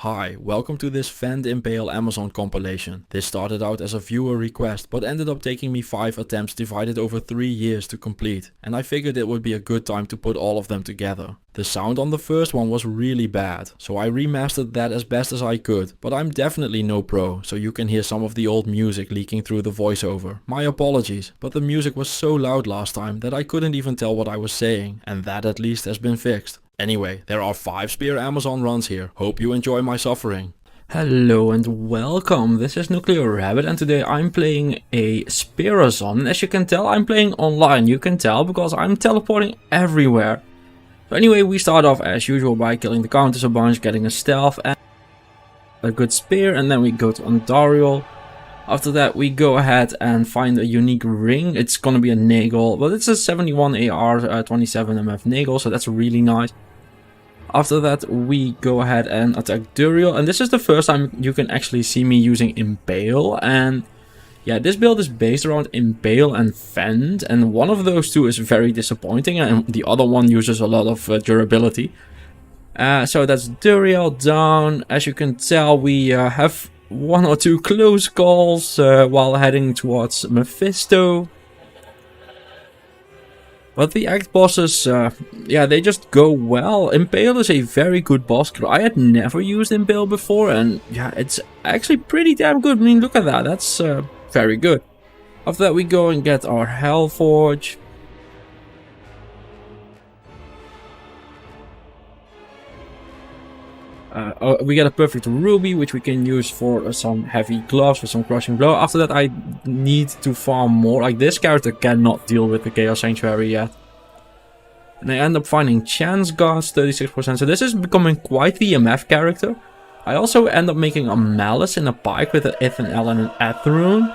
Hi, welcome to this Fend Impale Amazon compilation. This started out as a viewer request, but ended up taking me 5 attempts divided over 3 years to complete, and I figured it would be a good time to put all of them together. The sound on the first one was really bad, so I remastered that as best as I could, but I'm definitely no pro, so you can hear some of the old music leaking through the voiceover. My apologies, but the music was so loud last time that I couldn't even tell what I was saying, and that at least has been fixed. Anyway, there are 5 spear Amazon runs here. Hope you enjoy my suffering. Hello and welcome, this is Nuclear Rabbit and today I'm playing a Spearazon. And as you can tell, I'm playing online. You can tell because I'm teleporting everywhere. So anyway, we start off as usual by killing the counters a bunch, getting a stealth and a good spear, and then we go to Andariel. After that we go ahead and find a unique ring. It's gonna be a Nagel, but it's a 71 AR 27 MF Nagel, so that's really nice. After that we go ahead and attack Duriel, and this is the first time you can actually see me using Impale. And yeah, this build is based around Impale and Fend, and one of those two is very disappointing and the other one uses a lot of durability. So that's Duriel down. As you can tell, we have 1 or 2 close calls while heading towards Mephisto. But the act bosses, yeah, they just go well. Impale is a very good boss. I had never used Impale before, and yeah, it's actually pretty damn good. I mean, look at that. That's very good. After that, we go and get our Hellforge. We get a perfect ruby, which we can use for some heavy gloves, for some crushing blow. After that, I need to farm more. Like, this character cannot deal with the Chaos Sanctuary yet. And I end up finding Chance Guards, 36%. So this is becoming quite the MF character. I also end up making a Malice in a pike with an Ithanel and an Athrune.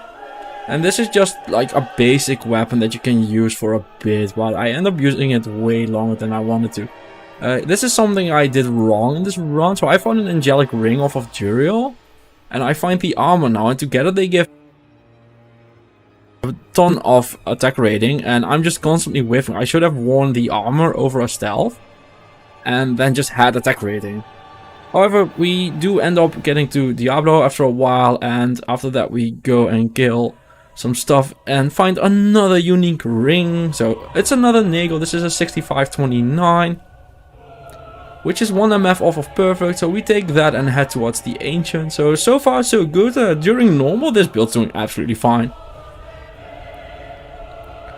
And this is just like a basic weapon that you can use for a bit, but I end up using it way longer than I wanted to. This is something I did wrong in this run. So I found an angelic ring off of Duriel, and I find the armor now, and together they give a ton of attack rating, and I'm just constantly whiffing. I should have worn the armor over a stealth and then just had attack rating. However, we do end up getting to Diablo after a while, and after that we go and kill some stuff and find another unique ring. So it's another Nagel. This is a 6529. Which is 1 MF off of perfect, so we take that and head towards the Ancient. So far so good. During normal, this build's doing absolutely fine.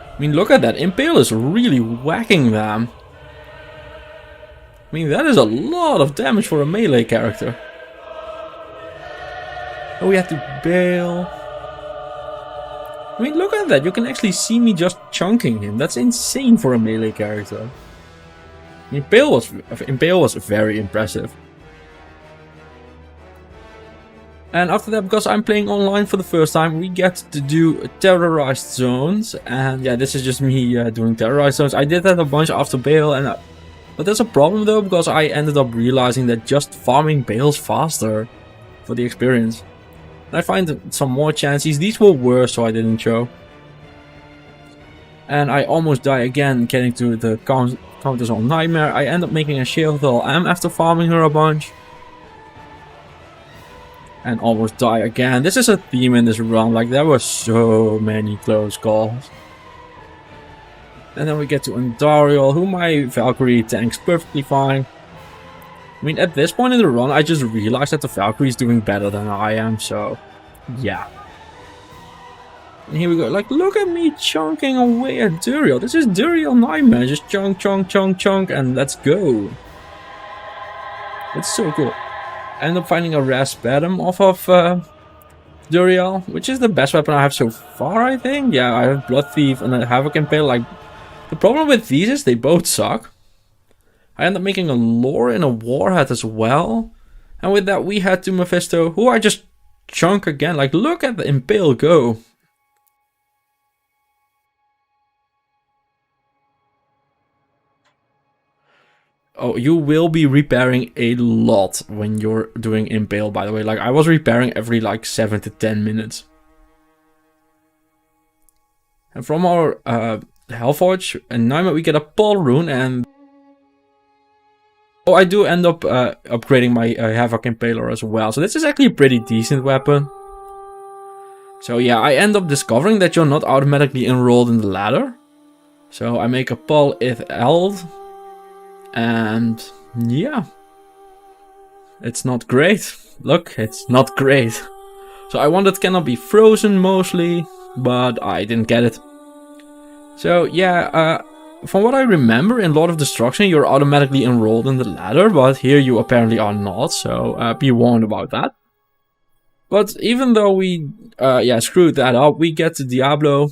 I mean, look at that. Impale is really whacking them. I mean, that is a lot of damage for a melee character. Oh, we have to bail. I mean, look at that. You can actually see me just chunking him. That's insane for a melee character. Impale was very impressive. And after that, because I'm playing online for the first time, we get to do terrorized zones. And yeah, this is just me doing terrorized zones. I did that a bunch after Baal, but there's a problem though, because I ended up realizing that just farming Baals faster for the experience. And I find some more chances. These were worse, so I didn't show. And I almost die again getting to the counters on Nightmare. I end up making a shield with M after farming her a bunch. And almost die again. This is a theme in this run, like there were so many close calls. And then we get to Andariel, who my Valkyrie tanks perfectly fine. I mean, at this point in the run, I just realized that the Valkyrie is doing better than I am, so yeah. And here we go, like, look at me chunking away at Duriel. This is Duriel Nightmare, just chunk, chunk, chunk, chunk, and let's go. It's so cool. I end up finding a Raspadam off of Duriel, which is the best weapon I have so far, I think. Yeah, I have Blood Thief and a Havoc Impale. Like, the problem with these is they both suck. I end up making a Lore and a Warhead as well. And with that, we head to Mephisto, who I just chunk again. Like, look at the Impale go. Oh, you will be repairing a lot when you're doing Impale, by the way. Like, I was repairing every, like, 7 to 10 minutes. And from our Hellforge and Nightmare, we get a Paul rune, and Oh, I do end up upgrading my Havoc Impaler as well. So this is actually a pretty decent weapon. So yeah, I end up discovering that you're not automatically enrolled in the ladder. So I make a Pal if Eld. And yeah. It's not great. Look, it's not great. So I wanted cannot be frozen mostly, but I didn't get it. So yeah, from what I remember, in Lord of Destruction, you're automatically enrolled in the ladder, but here you apparently are not, so be warned about that. But even though we, screwed that up, we get to Diablo.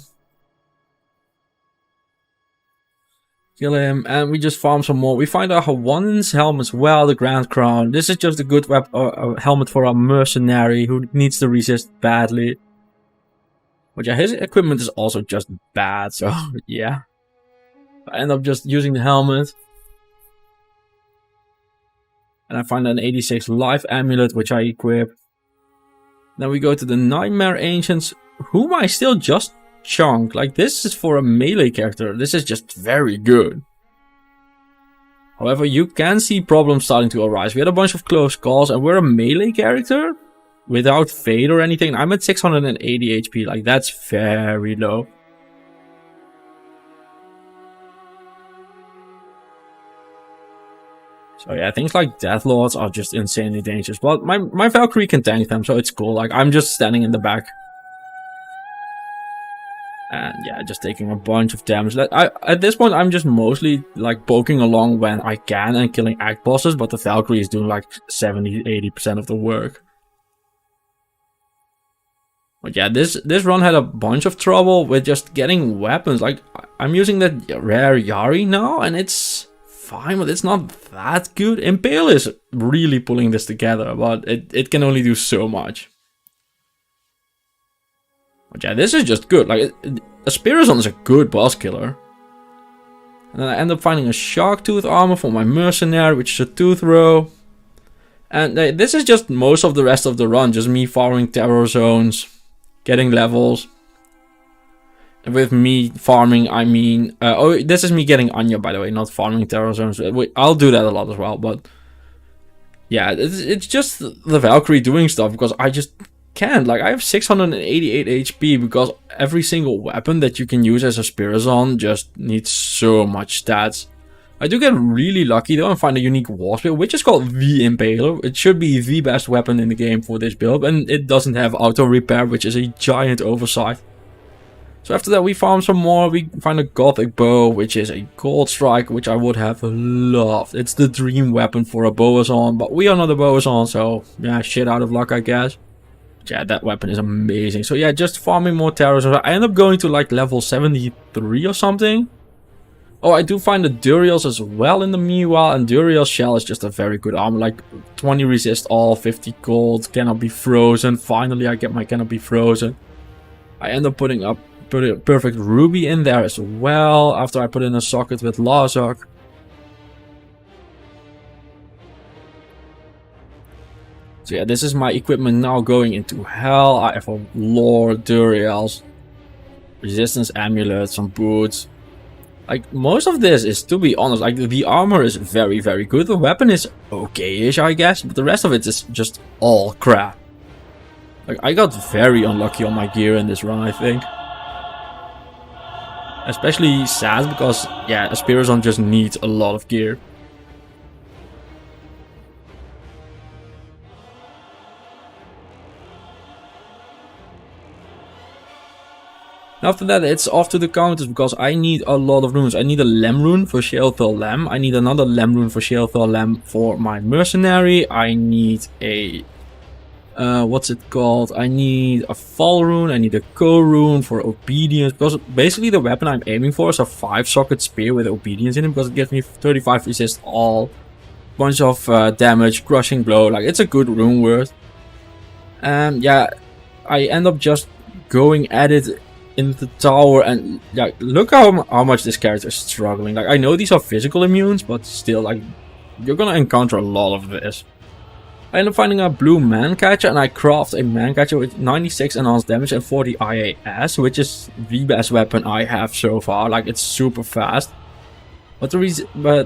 Kill him, and we just farm some more. We find our Hawan's helm as well, the Grand Crown. This is just a good helmet for our mercenary who needs to resist badly. But yeah, his equipment is also just bad, so yeah. I end up just using the helmet. And I find an 86 life amulet, which I equip. Then we go to the Nightmare Ancients, whom I still just chunk. Like, this is for a melee character. This is just very good. However, you can see problems starting to arise. We had a bunch of close calls, and we're a melee character without fade or anything. I'm at 680 HP. Like, that's very low. So yeah, things like Deathlords are just insanely dangerous. But my Valkyrie can tank them, so it's cool. Like, I'm just standing in the back. And yeah, just taking a bunch of damage. At this point, I'm just mostly like poking along when I can and killing act bosses. But the Valkyrie is doing like 70-80% of the work. But yeah, this run had a bunch of trouble with just getting weapons. Like, I'm using that rare Yari now, and it's fine, but it's not that good. Impale is really pulling this together, but it can only do so much. But yeah, this is just good. Like, a Spirazon is a good boss killer. And then I end up finding a Shark Tooth armor for my mercenary, which is a tooth row. And this is just most of the rest of the run, just me farming terror zones, getting levels. And with me farming, I mean... this is me getting Anya, by the way, not farming terror zones. I'll do that a lot as well, but... yeah, it's just the Valkyrie doing stuff, because I just can't. Like, I have 688 HP, because every single weapon that you can use as a Spirazon just needs so much stats. I do get really lucky though and find a unique war spear, which is called the Impaler. It should be the best weapon in the game for this build, and it doesn't have auto repair, which is a giant oversight. So after that we farm some more. We find a Gothic bow, which is a gold strike, which I would have loved. It's the dream weapon for a Boazon, but we are not a Boazon, so yeah, shit out of luck, I guess. But yeah, that weapon is amazing. So yeah, just farming more terrors. I end up going to like level 73 or something. Oh, I do find the Duriel's as well in the meanwhile, and Duriel's shell is just a very good armor. Like 20 resist all, 50 gold, cannot be frozen. Finally I get my cannot be frozen. I end up putting a perfect ruby in there as well, after I put in a socket with Lazark. So yeah, this is my equipment now going into hell. I have a Lord Duriel's, resistance amulet, some boots. Like, most of this is, to be honest, like, the armor is very, very good. The weapon is okay-ish, I guess, but the rest of it is just all crap. Like, I got very unlucky on my gear in this run, I think. Especially sad, because, yeah, a Spirazon just needs a lot of gear. After that, it's off to the counters, because I need a lot of runes. I need a Lem rune for Shealthal Lem. I need another Lem rune for Shealthal Lem for my mercenary. I need a... what's it called? I need a Fall rune. I need a Ko rune for obedience. Because basically the weapon I'm aiming for is a 5-socket spear with obedience in it, because it gives me 35 resist all. Bunch of damage, crushing blow. Like, it's a good rune word. And yeah, I end up just going at it in the tower, and yeah, look how much this character is struggling. Like, I know these are physical immunes, but still, like, you're gonna encounter a lot of this. I end up finding a blue Mancatcher, and I craft a Mancatcher with 96 enhanced damage and 40 IAS, which is the best weapon I have so far. Like, it's super fast. But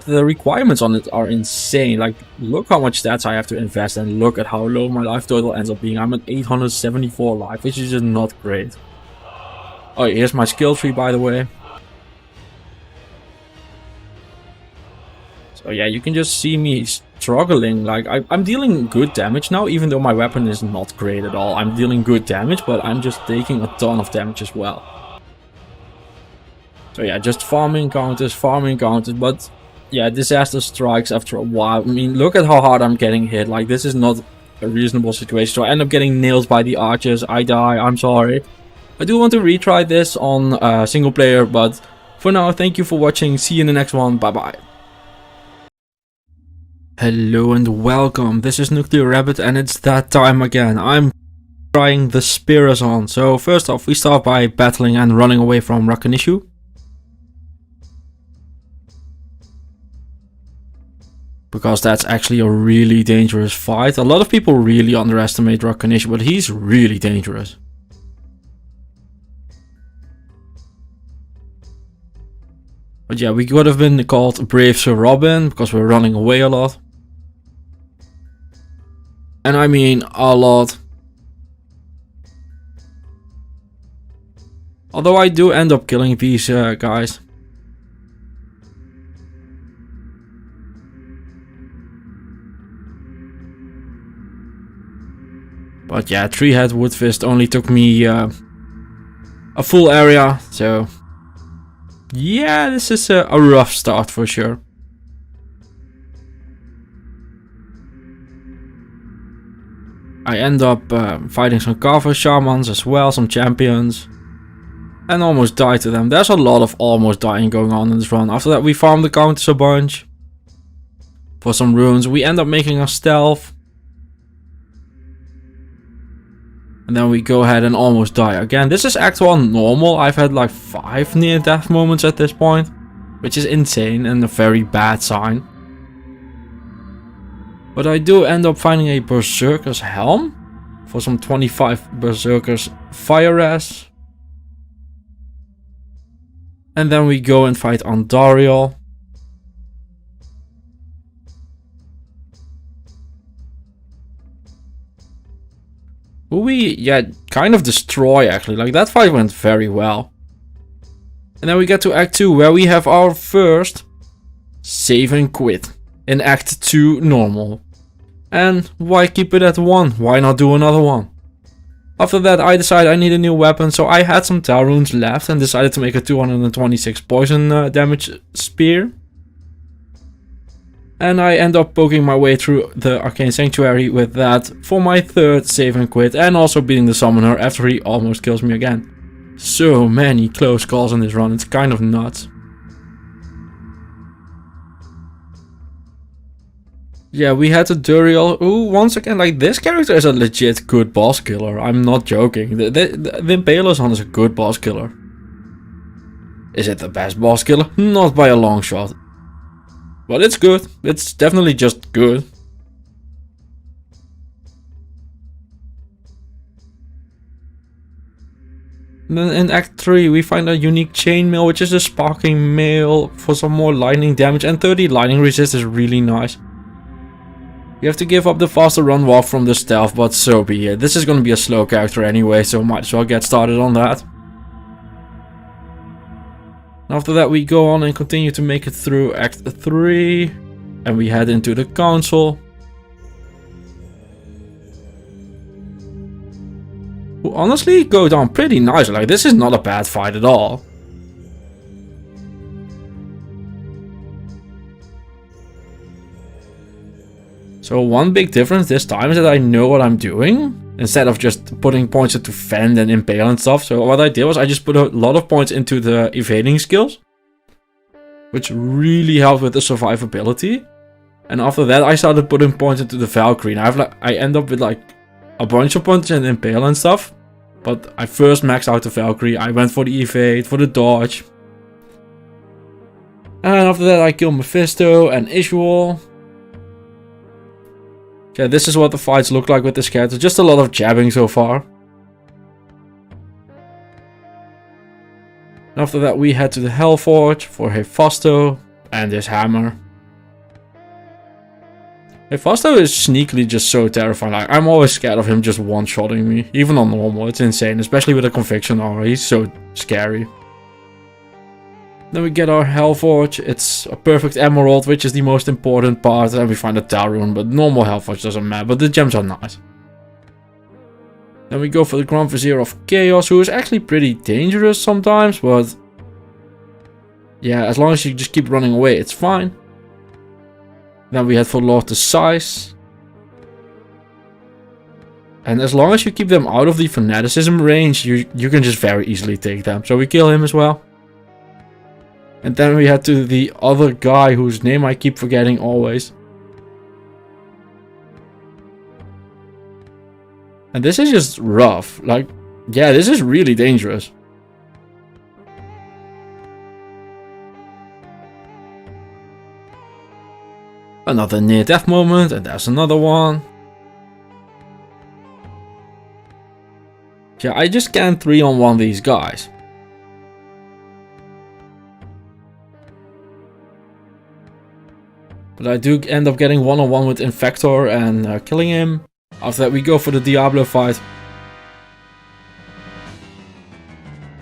the requirements on it are insane. Like, look how much stats I have to invest and look at how low my life total ends up being. I'm at 874 life, which is just not great. Oh, here's my skill tree, by the way. So yeah, you can just see me struggling. Like, I'm dealing good damage now, even though my weapon is not great at all. I'm dealing good damage, but I'm just taking a ton of damage as well. So yeah, just farming counters, but yeah, disaster strikes after a while. I mean, look at how hard I'm getting hit. Like, this is not a reasonable situation. So I end up getting nailed by the archers. I die, I'm sorry. I do want to retry this on single player, but for now, thank you for watching. See you in the next one. Bye bye. Hello and welcome. This is Nuclear Rabbit and it's that time again. I'm trying the spears on. So first off, we start by battling and running away from Rakunishu. Because that's actually a really dangerous fight. A lot of people really underestimate Rakunishu, but he's really dangerous. But yeah, we could have been called Brave Sir Robin, because we're running away a lot. And I mean a lot. Although I do end up killing these guys. But yeah, 3-head Woodfist only took me a full area, so yeah, this is a rough start for sure. I end up fighting some Cavern shamans as well, some champions, and almost die to them. There's a lot of almost dying going on in this run. After that we farm the counters a bunch for some runes. We end up making a stealth. And then we go ahead and almost die again. This is Act 1 normal. I've had like 5 near death moments at this point, which is insane and a very bad sign. But I do end up finding a Berserker's helm for some 25 Berserker's fire res. And then we go and fight Andariel. Who we, kind of destroy actually. Like, that fight went very well. And then we get to Act 2, where we have our first save and quit in Act 2 normal. And why keep it at 1? Why not do another one? After that I decided I need a new weapon, so I had some Tal runes left and decided to make a 226 poison damage spear. And I end up poking my way through the Arcane Sanctuary with that for my 3rd save and quit, and also beating the summoner after he almost kills me again. So many close calls in this run, it's kind of nuts. Yeah, we had a Duriel, who once again, like, this character is a legit good boss killer. I'm not joking. The Impale on is a good boss killer. Is it the best boss killer? Not by a long shot. But it's good. It's definitely just good. And then in Act 3 we find a unique chainmail, which is a sparking mail for some more lightning damage, and 30 lightning resist is really nice. You have to give up the faster run walk from the stealth, but so be it. This is going to be a slow character anyway, so might as well get started on that. After that we go on and continue to make it through Act 3. And we head into the council. Who honestly go down pretty nice. Like, this is not a bad fight at all. So one big difference this time is that I know what I'm doing, instead of just putting points into Fend and Impale and stuff. So what I did was I just put a lot of points into the evading skills, which really helped with the survivability. And after that I started putting points into the Valkyrie. And I end up with like a bunch of points in Impale and stuff. But I first maxed out the Valkyrie. I went for the evade, for the dodge. And after that I killed Mephisto and Ishwal. Yeah, this is what the fights look like with this character. Just a lot of jabbing so far. After that we head to the Hellforge for Hephasto. And this hammer. Fasto is sneakily just so terrifying. Like, I'm always scared of him just one-shotting me. Even on normal, it's insane. Especially with a conviction aura, he's so scary. Then we get our health forge. It's a perfect emerald, which is the most important part. And we find a Tal rune, but normal health forge doesn't matter. But the gems are nice. Then we go for the Grand Vizier of Chaos, who is actually pretty dangerous sometimes, but yeah, as long as you just keep running away, it's fine. Then we head for Lord the Size. And as long as you keep them out of the fanaticism range, you can just very easily take them. So we kill him as well. And then we head to the other guy whose name I keep forgetting always. And this is just rough. Like, yeah, this is really dangerous. Another near-death moment, and there's another one. Yeah, I just can't 3-on-1 these guys. But I do end up getting 1-on-1 with Infector and killing him. After that we go for the Diablo fight.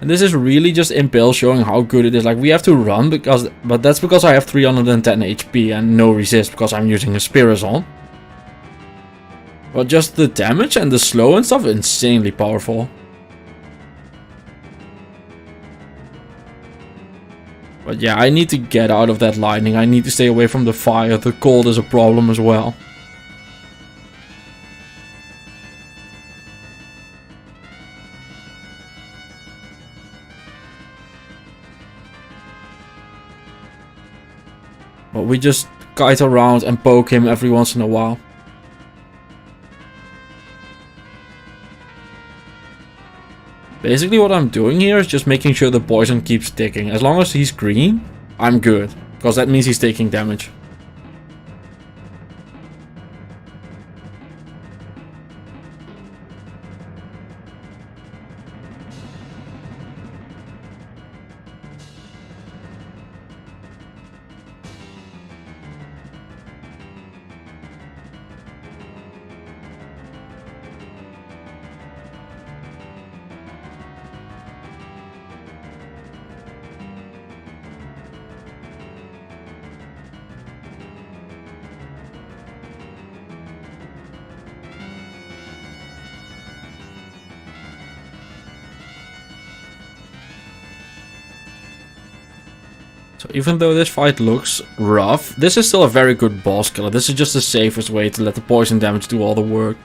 And this is really just Impale showing how good it is. Like, we have to run, but that's because I have 310 HP and no resist because I'm using a Spirazon. But just the damage and the slow and stuff, insanely powerful. But yeah, I need to get out of that lightning. I need to stay away from the fire. The cold is a problem as well. But we just kite around and poke him every once in a while. Basically what I'm doing here is just making sure the poison keeps ticking. As long as he's green, I'm good. Because that means he's taking damage. So even though this fight looks rough, this is still a very good boss killer. This is just the safest way to let the poison damage do all the work.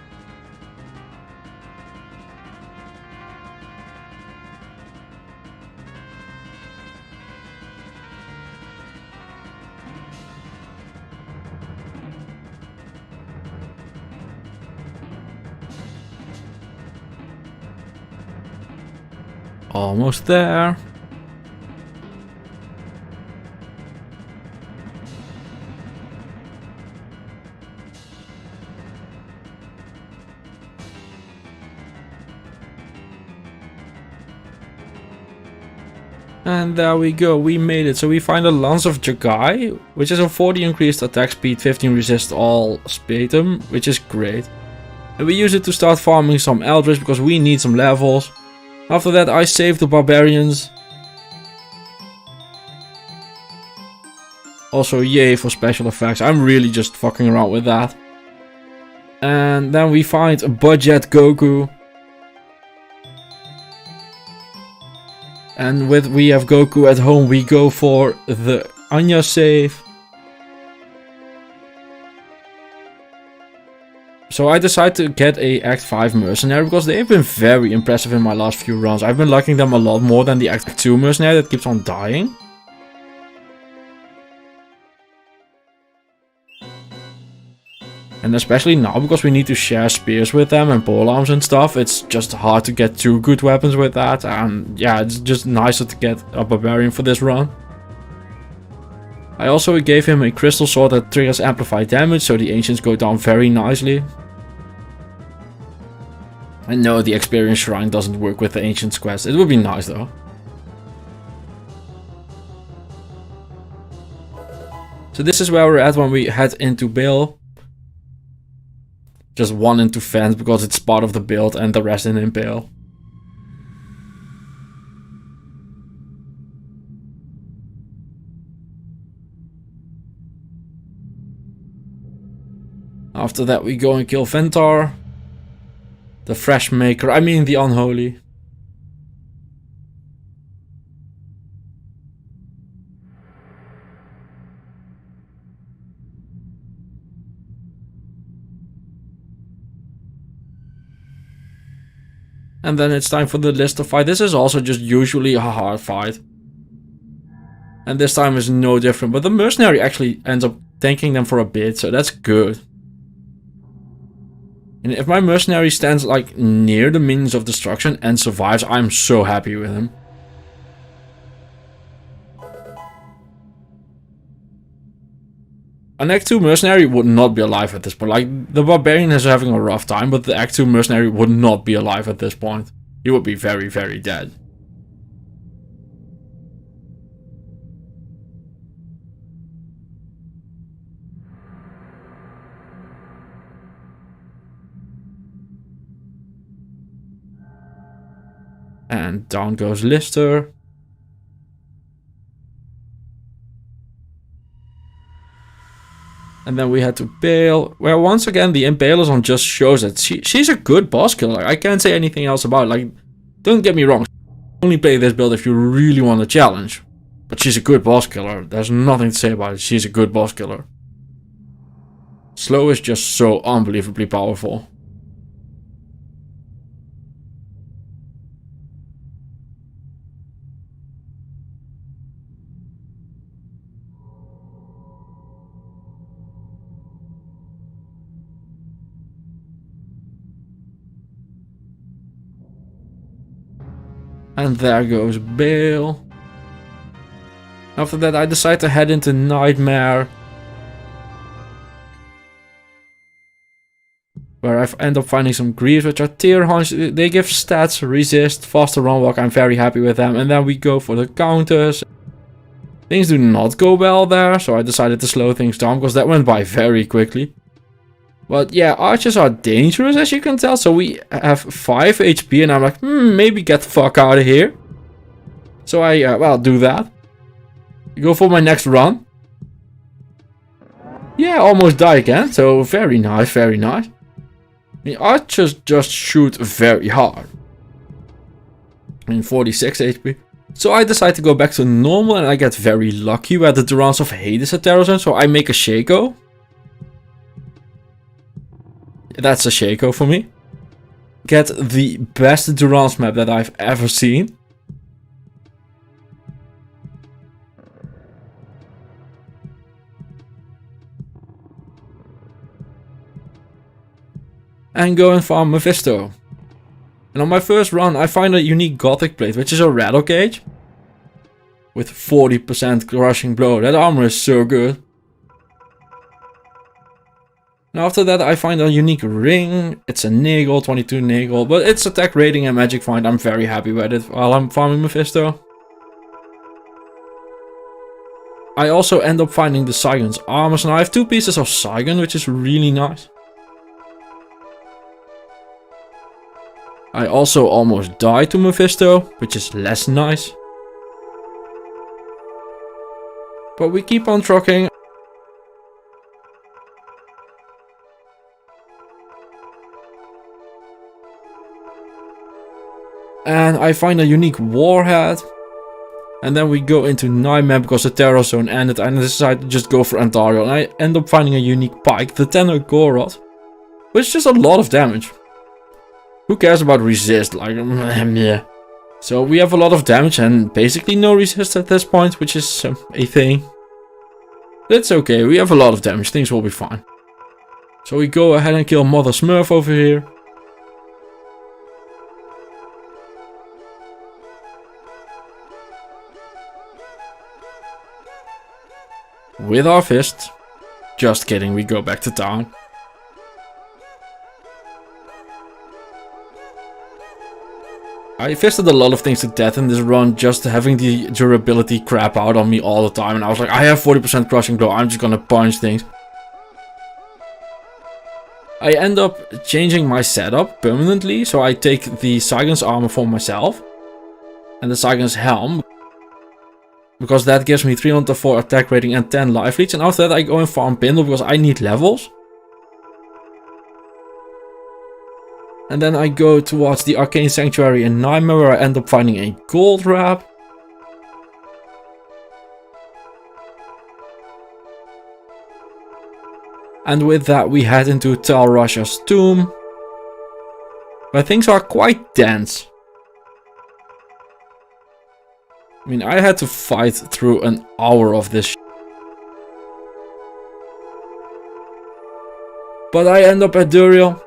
Almost there. And there we go, we made it. So we find a Lance of Jagai, which is a 40 increased attack speed, 15 resist all spatum, which is great. And we use it to start farming some Eldritch because we need some levels. After that I save the barbarians. Also yay for special effects, I'm really just fucking around with that. And then we find a budget Goku. And we have Goku at home, we go for the Anya save. So I decided to get a Act 5 mercenary because they've been very impressive in my last few runs. I've been liking them a lot more than the Act 2 mercenary that keeps on dying. And especially now, because we need to share spears with them and polearms and stuff, it's just hard to get two good weapons with that. And yeah, it's just nicer to get a barbarian for this run. I also gave him a crystal sword that triggers amplified damage, so the ancients go down very nicely. And no, the experience shrine doesn't work with the ancients quest. It would be nice though. So this is where we're at when we head into Baal. Just one into fence because it's part of the build and the rest in Impale. After that we go and kill Ventar. The fresh maker, I mean the unholy. And then it's time for the Lister fight. This is also just usually a hard fight. And this time is no different. But the mercenary actually ends up tanking them for a bit, so that's good. And if my mercenary stands like near the minions of destruction and survives, I'm so happy with him. An Act 2 mercenary would not be alive at this point. Like, the barbarian is having a rough time, but the Act 2 mercenary would not be alive at this point. He would be very, very dead. And down goes Lister. And then we head to Baal, where once again the Impalers just shows that she's a good boss killer. I can't say anything else about it. Like, don't get me wrong, only play this build if you really want a challenge. But she's a good boss killer. There's nothing to say about it. She's a good boss killer. Slow is just so unbelievably powerful. And there goes Baal. After that I decide to head into Nightmare, where I end up finding some Greaves, which are tier hunts. They give stats, resist, faster run walk. I'm very happy with them. And then we go for the counters. Things do not go well there, so I decided to slow things down because that went by very quickly. But yeah, archers are dangerous, as you can tell. So we have 5 HP and I'm like, maybe get the fuck out of here. So I, well, do that. Go for my next run. Yeah, almost die again. So very nice, very nice. The archers just shoot very hard. I mean, 46 HP. So I decide to go back to normal and I get very lucky where the Durance of Hate is a terror zone. So I make a Shaco. That's a Shaco for me. Get the best Durance map that I've ever seen. And go and farm Mephisto. And on my first run I find a unique Gothic plate, which is a Rattle Cage. With 40% crushing blow. That armor is so good. And after that I find a unique ring. It's a Nigel, 22 Nigel, but it's attack rating and magic find. I'm very happy with it while I'm farming Mephisto. I also end up finding the Saigon's armors, and I have 2 pieces of Saigon, which is really nice. I also almost die to Mephisto, which is less nice. But we keep on trucking. And I find a unique warhead. And then we go into Nightmare because the Terror Zone ended. And I decide to just go for Antariel. And I end up finding a unique pike, the Tenor Gorod. Which is just a lot of damage. Who cares about resist? Like, yeah. So we have a lot of damage and basically no resist at this point, which is a thing. That's okay, we have a lot of damage, things will be fine. So we go ahead and kill Mother Smurf over here. With our fists. Just kidding, we go back to town. I fisted a lot of things to death in this run, just having the durability crap out on me all the time. And I was like, I have 40% crushing blow, I'm just gonna punch things. I end up changing my setup permanently, so I take the Saigon's armor for myself. And the Saigon's helm. Because that gives me 304 attack rating and 10 life leads. And after that I go and farm Pindle because I need levels. And then I go towards the Arcane Sanctuary in Nightmare where I end up finding a gold wrap. And with that we head into Tal Rasha's tomb. Where things are quite dense. I mean, I had to fight through an hour of this. But I end up at Duriel.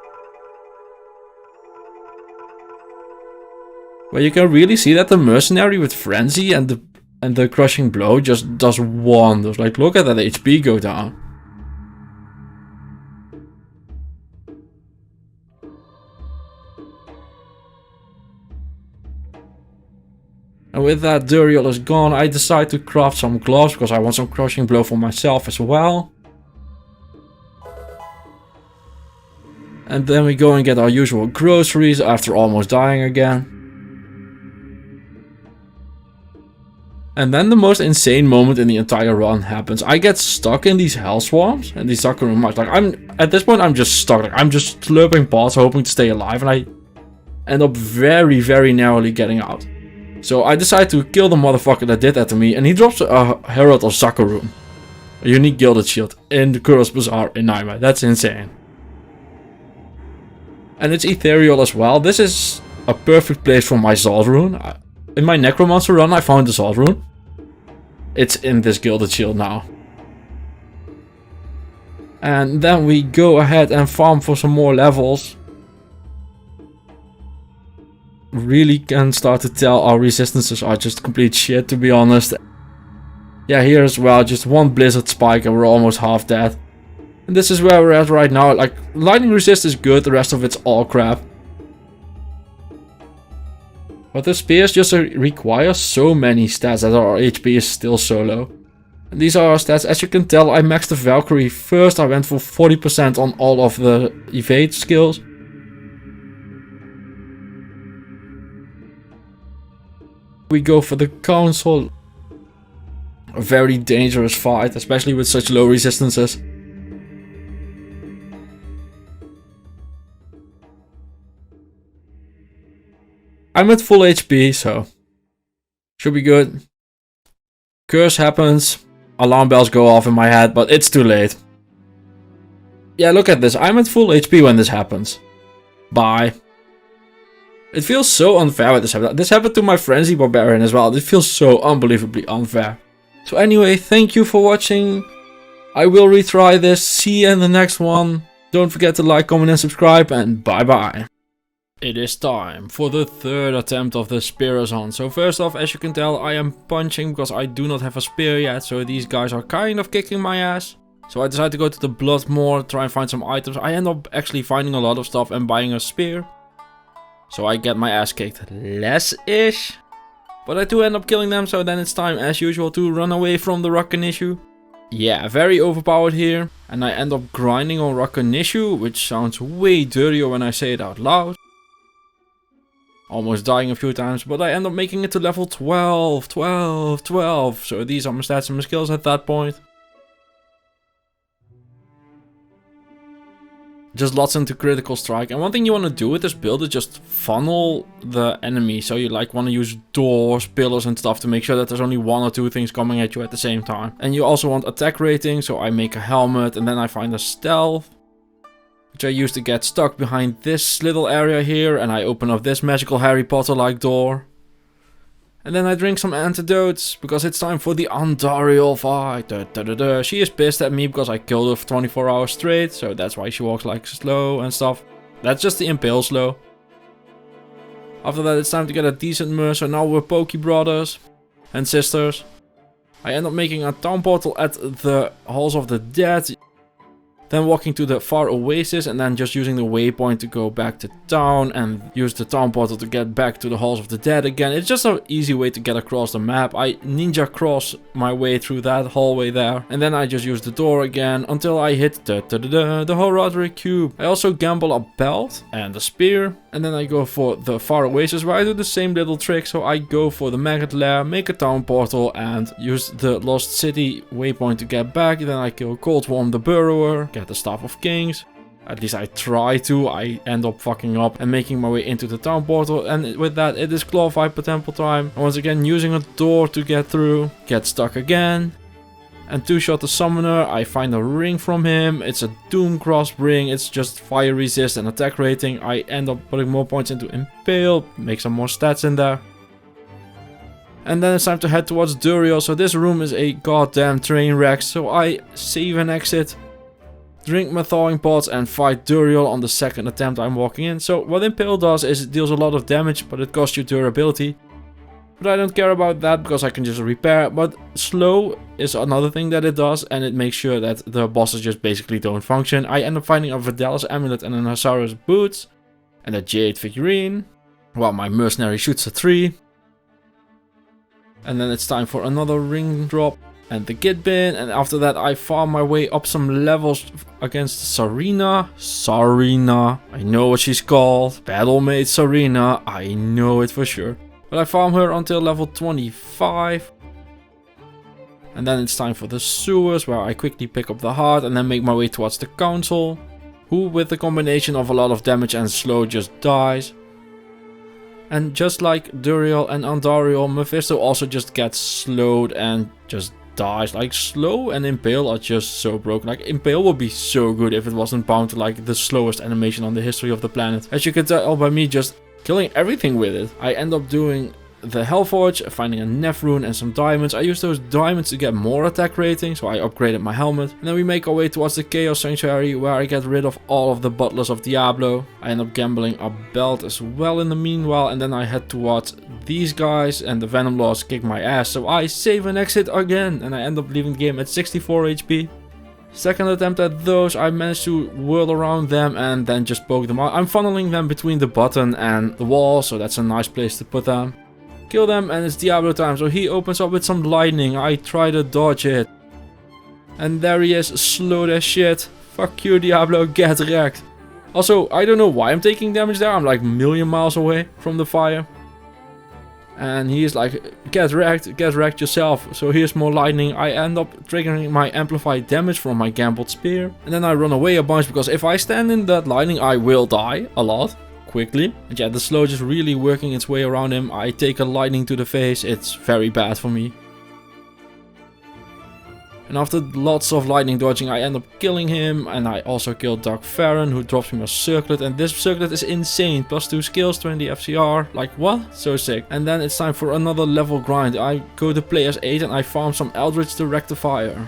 Where you can really see that the mercenary with frenzy and the crushing blow just does wonders. Like, look at that HP go down. And with that Duriel is gone, I decide to craft some gloves because I want some crushing blow for myself as well. And then we go and get our usual groceries after almost dying again. And then the most insane moment in the entire run happens. I get stuck in these hell swarms and these Sakura marks. Like, at this point I'm just stuck. Like, I'm just slurping pots hoping to stay alive, and I end up very, very narrowly getting out. So I decide to kill the motherfucker that did that to me, and he drops a Herald of Sakura, a unique gilded shield in the Kuros Bazaar in Nightmare. That's insane. And it's ethereal as well. This is a perfect place for my Zalt rune. In my Necromancer run I found the Zalt rune. It's in this gilded shield now. And then we go ahead and farm for some more levels. Really can start to tell our resistances are just complete shit, to be honest. Yeah, here as well, just one blizzard spike and we're almost half dead. And this is where we're at right now. Like, lightning resist is good, the rest of it's all crap. But the spears just require so many stats that our HP is still so low. And these are our stats. As you can tell, I maxed the Valkyrie first. I went for 40% on all of the evade skills. We go for the Council. A very dangerous fight, especially with such low resistances. I'm at full HP, so should be good. Curse happens. Alarm bells go off in my head, but it's too late. Yeah, look at this. I'm at full HP when this happens. Bye. It feels so unfair with this happened. This happened to my Frenzy Barbarian as well. It feels so unbelievably unfair. So anyway, thank you for watching. I will retry this. See you in the next one. Don't forget to like, comment and subscribe, and bye bye. It is time for the third attempt of the Spear-a-thon. So first off, as you can tell, I am punching because I do not have a spear yet. So these guys are kind of kicking my ass. So I decided to go to the Bloodborne, try and find some items. I end up actually finding a lot of stuff and buying a spear. So I get my ass kicked less-ish. But I do end up killing them, so then it's time as usual to run away from the Rakanishu. Yeah, very overpowered here. And I end up grinding on Rakanishu, which sounds way dirtier when I say it out loud. Almost dying a few times, but I end up making it to level 12. So these are my stats and my skills at that point. Just lots into critical strike. And one thing you want to do with this build is just funnel the enemy. So you like want to use doors, pillars and stuff to make sure that there's only one or two things coming at you at the same time. And you also want attack rating, so I make a helmet and then I find a stealth, which I use to get stuck behind this little area here, and I open up this magical Harry Potter-like door. And then I drink some antidotes, because it's time for the Andariel fight. She is pissed at me because I killed her for 24 hours straight, so that's why she walks like slow and stuff. That's just the Impale slow. After that it's time to get a decent merc, so now we're Poke brothers and sisters. I end up making a town portal at the Halls of the Dead. then walking to the far oasis and then just using the waypoint to go back to town and use the town portal to get back to the halls of the dead again. It's just an easy way to get across the map. I ninja cross my way through that hallway there, and then I just use the door again until I hit the Roderick cube. I also gamble a belt and a spear, and then I go for the far oasis where I do the same little trick. So I go for the maggot lair, make a town portal and use the lost city waypoint to get back. Then I kill Coldworm the Burrower, get the Staff of Kings. At least I try to. I end up fucking up and making my way into the town portal, and with that it is Claw Viper Temple time. And once again using a door to get through, get stuck again. And two-shot the summoner, I find a ring from him. It's a Doom Cross ring, it's just fire resist and attack rating. I end up putting more points into Impale, make some more stats in there. And then it's time to head towards Duriel. So this room is a goddamn train wreck. So I save and exit, drink my thawing pots and fight Duriel on the second attempt I'm walking in. So what Impale does is it deals a lot of damage, but it costs you durability. But I don't care about that because I can just repair. But slow is another thing that it does, and it makes sure that the bosses just basically don't function. I end up finding a Vidalis amulet and an Hasaurus boots and a Jade figurine, while my mercenary shoots a 3. And then it's time for another ring drop and the Git bin, and after that I farm my way up some levels against Sarina. I know what she's called, Battlemate Sarina, I know it for sure. But I farm her until level 25. And then it's time for the sewers, where I quickly pick up the heart and then make my way towards the council, who with the combination of a lot of damage and slow just dies. And just like Duriel and Andariel, Mephisto also just gets slowed and just dies. Like Slow and Impale are just so broken. Like Impale would be so good if it wasn't bound to like the slowest animation on the history of the planet. As you can tell by me just killing everything with it. I end up doing the Hellforge, finding a Nef rune and some diamonds. I use those diamonds to get more attack rating, so I upgraded my helmet. And then we make our way towards the Chaos Sanctuary, where I get rid of all of the butlers of Diablo. I end up gambling a belt as well in the meanwhile, and then I head towards these guys, and the Venom Laws kick my ass, so I save and exit again, and I end up leaving the game at 64 HP. Second attempt at those, I managed to whirl around them and then just poke them out. I'm funneling them between the button and the wall, so that's a nice place to put them. Kill them and it's Diablo time, so he opens up with some lightning. I try to dodge it. And there he is, slowed as shit. Fuck you Diablo, get wrecked. Also, I don't know why I'm taking damage there. I'm like a million miles away from the fire. And he's like, get wrecked yourself. So here's more lightning. I end up triggering my amplified damage from my gambled spear. And then I run away a bunch, because if I stand in that lightning I will die a lot. Quickly. And yeah, the slow just really working its way around him. I take a lightning to the face. It's very bad for me. And after lots of lightning dodging, I end up killing him. And I also killed Dark Farron, who drops me a circlet. And this circlet is insane. +2 skills, 20 FCR. Like what? So sick. And then it's time for another level grind. I go to players 8 and I farm some Eldritch the Rectifier,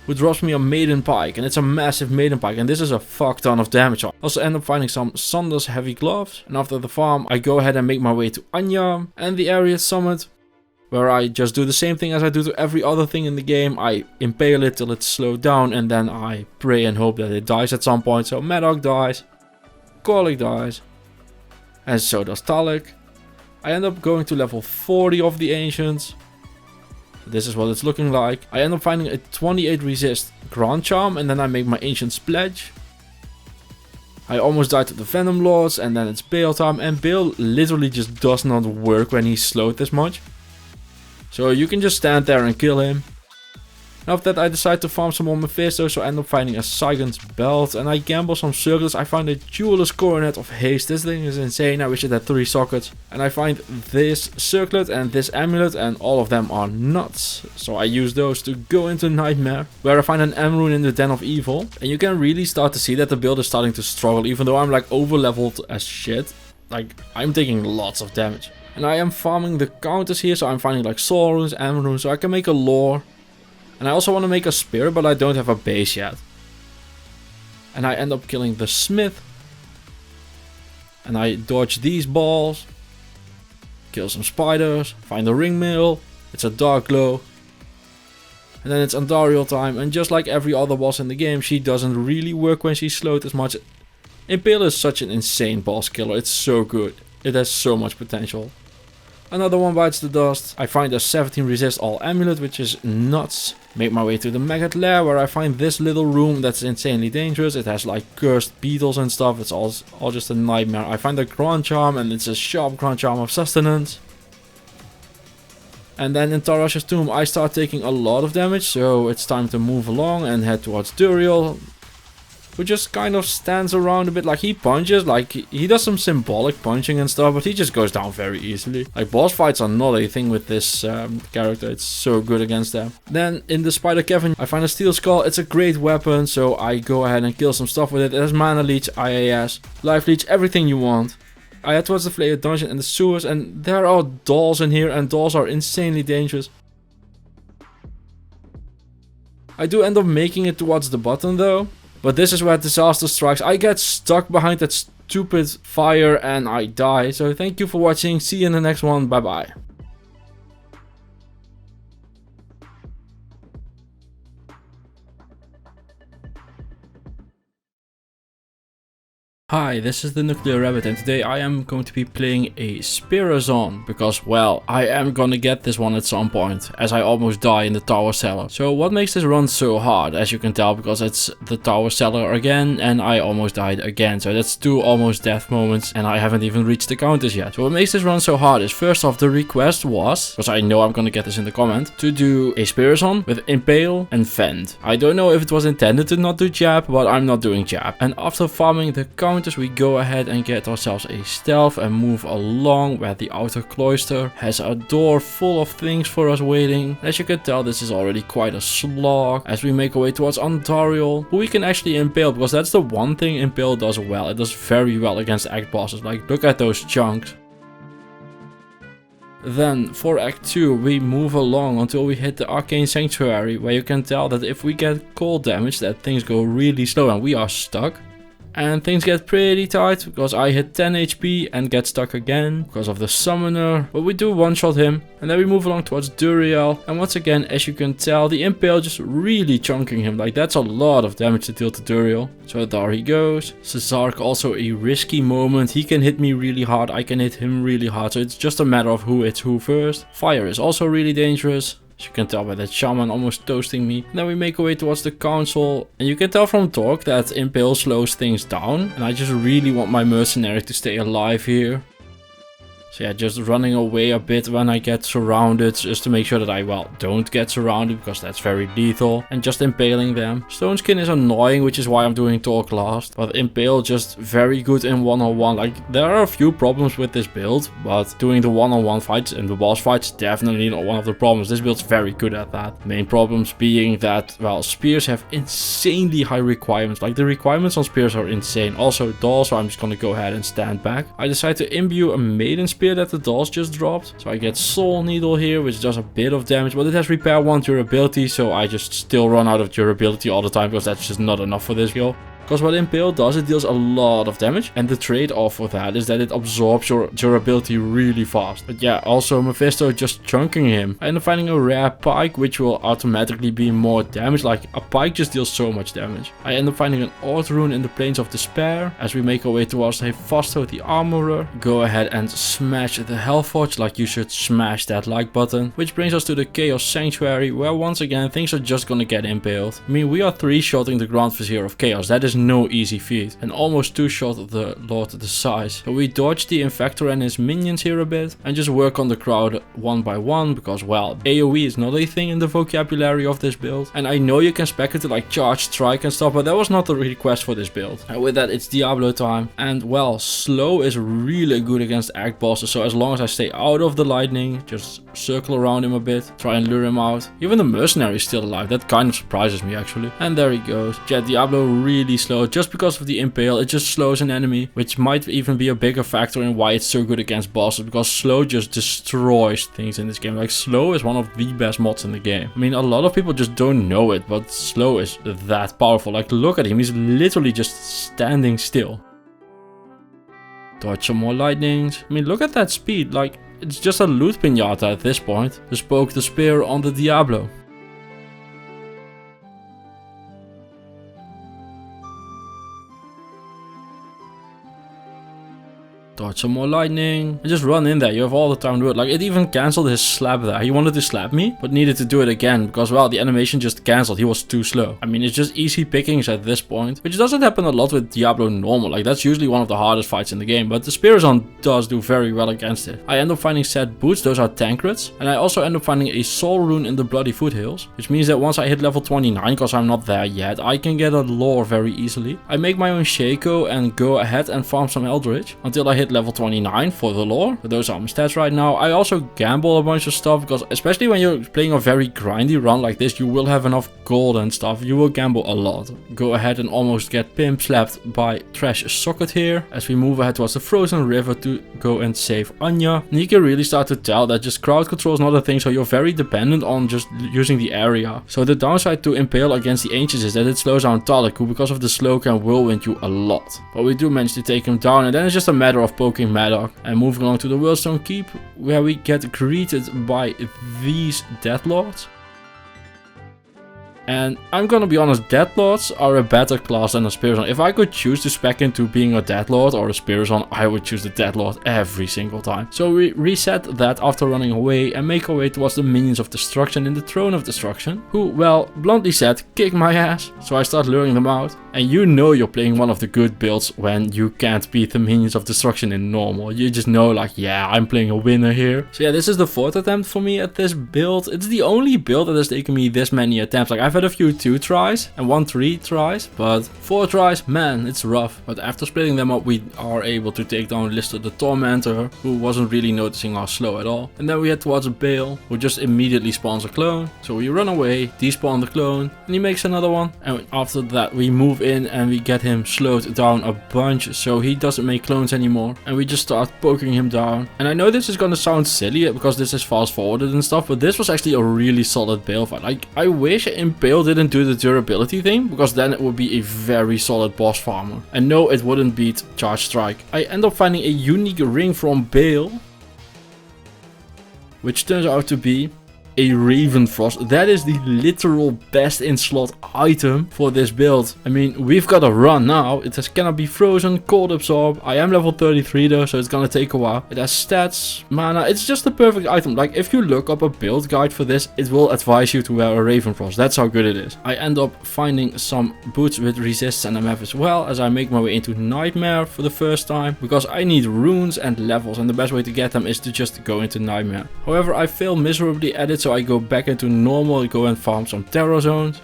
who drops me a Maiden Pike, and it's a massive Maiden Pike, and this is a fuck ton of damage. I also end up finding some Sanders Heavy Gloves, and after the farm I go ahead and make my way to Anya and the area summit, where I just do the same thing as I do to every other thing in the game. I impale it till it's slowed down, and then I pray and hope that it dies at some point. So Maddock dies, Korlik dies, and so does Talik. I end up going to level 40 of the Ancients. This is what it's looking like. I end up finding a 28 resist Grand Charm, and then I make my Ancient's Pledge. I almost died to the Venom Lords, and then it's Baal time, and Baal literally just does not work when he's slowed this much. So you can just stand there and kill him. After that I decide to farm some more Mephisto, so I end up finding a Saigon's Belt, and I gamble some circlets. I find a Jeweler's Coronet of Haste. This thing is insane. I wish it had 3 sockets. And I find this circlet and this amulet, and all of them are nuts. So I use those to go into Nightmare, where I find an M rune in the Den of Evil. And you can really start to see that the build is starting to struggle, even though I'm like over leveled as shit. Like I'm taking lots of damage. And I am farming the counters here, so I'm finding like soul runes, M runes, so I can make a lore. And I also want to make a spear, but I don't have a base yet. And I end up killing the smith. And I dodge these balls. Kill some spiders. Find a ring mill. It's a dark glow. And then it's Andariel time, and just like every other boss in the game, she doesn't really work when she's slowed as much. Impale is such an insane boss killer, it's so good. It has so much potential. Another one bites the dust. I find a 17 resist all amulet, which is nuts. Make my way to the maggot lair, where I find this little room that's insanely dangerous. It has like cursed beetles and stuff. It's all just a nightmare. I find a Grand Charm, and it's a sharp Grand Charm of sustenance. And then in Tarash's tomb I start taking a lot of damage, so it's time to move along and head towards Duriel, who just kind of stands around a bit. Like, he punches, like he does some symbolic punching and stuff, but he just goes down very easily. Like, boss fights are not a thing with this character, it's so good against them. Then in the spider cavern I find a steel skull. It's a great weapon, so I go ahead and kill some stuff with it. It has mana leech, IAS, life leech, everything you want. I head towards the Flayed dungeon and the sewers, and there are dolls in here, and dolls are insanely dangerous. I do end up making it towards the bottom though, but this is where disaster strikes. I get stuck behind that stupid fire and I die. So thank you for watching, see you in the next one, bye bye. Hi, this is the Nuclear Rabbit, and today I am going to be playing a Spirazon because, well, I am gonna get this one at some point, as I almost die in the Tower Cellar. So what makes this run so hard? As you can tell, because it's the Tower Cellar again, and I almost died again. So that's 2 almost death moments, and I haven't even reached the counters yet. So what makes this run so hard is, first off, the request was, because I know I'm gonna get this in the comment, to do a Spirazon with Impale and Fend. I don't know if it was intended to not do Jab, but I'm not doing Jab. And after farming the counters, we go ahead and get ourselves a stealth and move along, where the outer cloister has a door full of things for us waiting. As you can tell, this is already quite a slog as we make our way towards Andariel, who we can actually impale, because that's the one thing Impale does well. It does very well against act bosses. Like, look at those chunks. Then for Act 2 we move along until we hit the Arcane Sanctuary, where you can tell that if we get cold damage that things go really slow and we are stuck. And things get pretty tight because I hit 10 HP and get stuck again because of the summoner. But we do one-shot him, and then we move along towards Duriel. And once again, as you can tell, the Impale just really chunking him. Like, that's a lot of damage to deal to Duriel. So there he goes. Cesark, also a risky moment. He can hit me really hard, I can hit him really hard. So it's just a matter of who hits who first. Fire is also really dangerous. As you can tell by that shaman almost toasting me. And then we make our way towards the council. And you can tell from talk that Impale slows things down. And I just really want my mercenary to stay alive here. So yeah, just running away a bit when I get surrounded, just to make sure that I, well, don't get surrounded, because that's very lethal. And just impaling them. Stone Skin is annoying, which is why I'm doing talk last. But Impale just very good in one-on-one. Like, there are a few problems with this build, but doing the one-on-one fights and the boss fights, definitely not one of the problems. This build's very good at that. Main problems being that, well, spears have insanely high requirements. Like, the requirements on spears are insane. Also dolls, so I'm just gonna go ahead and stand back. I decide to imbue a maiden spear that the dolls just dropped. So I get Soul Needle here, which does a bit of damage, but it has Repair 1 durability, so I just still run out of durability all the time, because that's just not enough for this skill. Because what Impale does, it deals a lot of damage, and the trade-off for that is that it absorbs your durability really fast. But yeah, also Mephisto just chunking him. I end up finding a rare pike, which will automatically be more damage. Like, a pike just deals so much damage. I end up finding an Ord Rune in the Plains of Despair. As we make our way towards Hephasto the Armorer, go ahead and smash the Hellforge, like you should smash that like button. Which brings us to the Chaos Sanctuary, where once again things are just gonna get impaled. I mean, we are 3-shotting the Grand Vizier of Chaos. That is no easy feat, and almost 2-shot the Lord of the Size. So we dodge the Infector and his minions here a bit, and just work on the crowd one by one, because, well, AoE is not a thing in the vocabulary of this build. And I know you can spec it to like charge strike and stuff, but that was not the request for this build. And with that, it's Diablo time. And well, slow is really good against act bosses, so as long as I stay out of the lightning, just circle around him a bit, try and lure him out. Even the mercenary is still alive, that kind of surprises me actually. And there he goes. Yeah, Diablo really slow. Just because of the Impale, it just slows an enemy, which might even be a bigger factor in why it's so good against bosses, because slow just destroys things in this game. Like, slow is one of the best mods in the game. I mean, a lot of people just don't know it, but slow is that powerful. Like, look at him, he's literally just standing still. Dodge some more lightnings. I mean, look at that speed. Like, it's just a loot pinata at this point. Just poke the spear on the Diablo. dodge some more lightning, and just run in there. You have all the time to do it. Like, it even cancelled his slap there. He wanted to slap me, but needed to do it again because, well, the animation just cancelled. He was too slow. I mean, it's just easy pickings at this point, which doesn't happen a lot with Diablo normal. Like, that's usually one of the hardest fights in the game, but the Spearzon does do very well against it. I end up finding set boots, those are tankrets, and I also end up finding a soul rune in the bloody foothills, which means that once I hit level 29, because I'm not there yet, I can get a lore very easily. I make my own Shaco and go ahead and farm some Eldritch until I hit level 29 for the lore. But those are my stats right now. I also gamble a bunch of stuff because especially when you're playing a very grindy run like this, you will have enough gold and stuff. You will gamble a lot. Go ahead and almost get pimp slapped by Trash Socket here as we move ahead towards the frozen river to go and save Anya. And you can really start to tell that just crowd control is not a thing, so you're very dependent on just using the area. So the downside to Impale against the Ancients is that it slows down Talik, who because of the slow can whirlwind you a lot. But we do manage to take him down, and then it's just a matter of poking Maddock and moving along to the Wheelstone Keep, where we get greeted by these Deathlords. And I'm gonna be honest, Deathlords are a better class than a Spearzon. If I could choose to spec into being a Deathlord or a Spearzon, I would choose the Deathlord every single time. So we reset that after running away and make our way towards the Minions of Destruction in the Throne of Destruction, who, well, bluntly said, kick my ass. So I start luring them out. And you know you're playing one of the good builds when you can't beat the Minions of Destruction in normal. You just know, like, yeah, I'm playing a winner here. So yeah, this is the 4th attempt for me at this build. It's the only build that has taken me this many attempts. Like, I've had a few 2 tries and 1 3 tries, but 4 tries, man, it's rough. But after splitting them up, we are able to take down Lister the Tormentor, who wasn't really noticing our slow at all. And then we head towards Baal, who just immediately spawns a clone. So we run away, despawn the clone, and he makes another one. And after that, we move in and we get him slowed down a bunch, so he doesn't make clones anymore. And we just start poking him down. And I know this is gonna sound silly because this is fast forwarded and stuff, but this was actually a really solid Baal fight. Like, I wish Impale didn't do the durability thing, because then it would be a very solid boss farmer. And no, it wouldn't beat Charge Strike. I end up finding a unique ring from Baal, which turns out to be a Ravenfrost. That is the literal best in slot item for this build. I mean, we've got a run now. It cannot be frozen, cold absorb. I am level 33 though, so it's gonna take a while. It has stats, mana. It's just the perfect item. Like, if you look up a build guide for this, it will advise you to wear a Ravenfrost. That's how good it is. I end up finding some boots with resists and MF as well, as I make my way into Nightmare for the first time, because I need runes and levels, and the best way to get them is to just go into Nightmare. However, I fail miserably at it, so I go back into normal, go and farm some terror zones.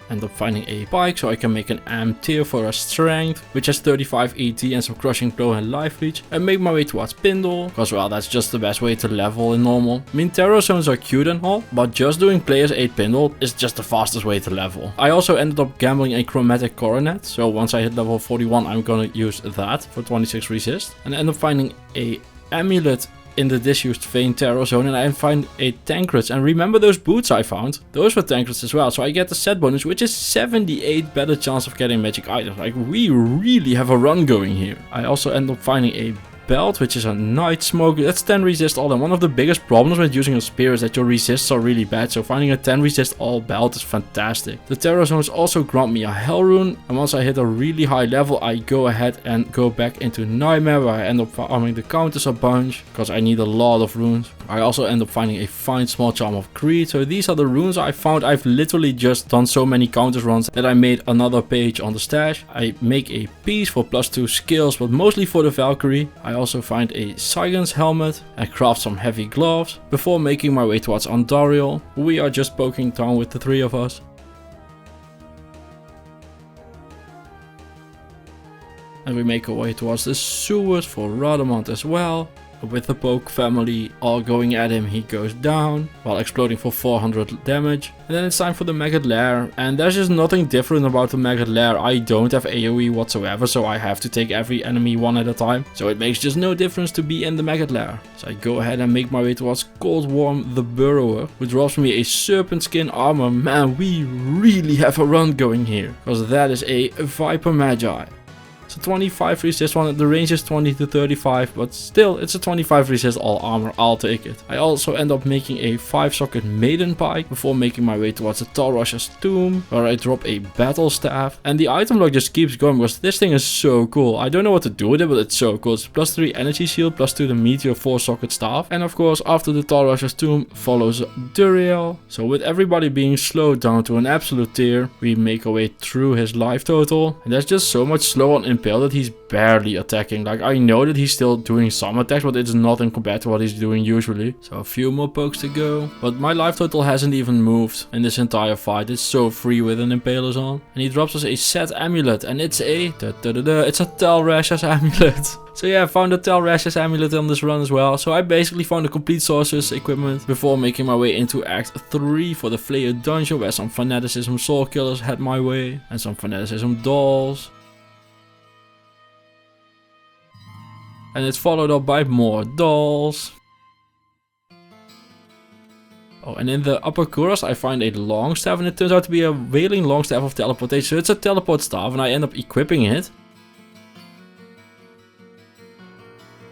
End up finding a bike so I can make an AM tier for a strength, which has 35 ET and some crushing blow and life reach, and make my way towards Pindle, because well, that's just the best way to level in normal. I mean, terror zones are cute and all, but just doing players 8 Pindle is just the fastest way to level. I also ended up gambling a chromatic coronet, so once I hit level 41 I'm gonna use that for 26 resist, and end up finding a amulet in the disused Vein Terror Zone, and I find a Tankrets. And remember those boots I found? Those were Tankrets as well, so I get the set bonus, which is 78 better chance of getting magic items. Like, we really have a run going here. I also end up finding a belt, which is a night smoke. That's 10 resist all, and one of the biggest problems with using a spear is that your resists are really bad, so finding a 10 resist all belt is fantastic. The terror zones also grant me a hell rune, and once I hit a really high level I go ahead and go back into Nightmare, where I end up farming the counters a bunch because I need a lot of runes. I also end up finding a fine small charm of greed. So these are the runes I found. I've literally just done so many counters runs that I made another page on the stash. I make a piece for +2 skills, but mostly for the Valkyrie. I also find a Saigon's helmet and craft some heavy gloves before making my way towards Andariel. We are just poking down with the 3 of us. And we make our way towards the sewers for Radamant as well. With the Poke family all going at him, he goes down while exploding for 400 damage. And then it's time for the Maggot Lair, and there's just nothing different about the Maggot Lair. I don't have AoE whatsoever, so I have to take every enemy one at a time. So it makes just no difference to be in the Maggot Lair. So I go ahead and make my way towards Coldworm the Burrower, who drops me a serpent skin armor. Man, we really have a run going here, because that is a Viper Magi. It's a 25 resist one, the range is 20 to 35, but still, it's a 25 resist all armor, I'll take it. I also end up making a 5-socket maiden pike before making my way towards the Talrusher's tomb, where I drop a battle staff. And the item log just keeps going because this thing is so cool. I don't know what to do with it, but it's so cool. It's +3 energy shield, +2 the meteor 4-socket staff. And of course, after the Talrusher's tomb follows Duriel. So with everybody being slowed down to an absolute tier, we make our way through his life total. And there's just so much slow on Impale that he's barely attacking. Like, I know that he's still doing some attacks, but it's nothing compared to what he's doing usually. So a few more pokes to go. But my life total hasn't even moved in this entire fight. It's so free with an Impalers on. And he drops us a set amulet, and it's a it's a Talrusher's amulet. So yeah, I found a Talrusher's amulet on this run as well. So I basically found the complete sorcerer's equipment before making my way into Act 3 for the Flayer dungeon, where some fanaticism soul killers had my way and some fanaticism dolls. And it's followed up by more dolls. Oh, and in the upper chorus I find a long staff, and it turns out to be a wailing long staff of teleportation. So it's a teleport staff, and I end up equipping it.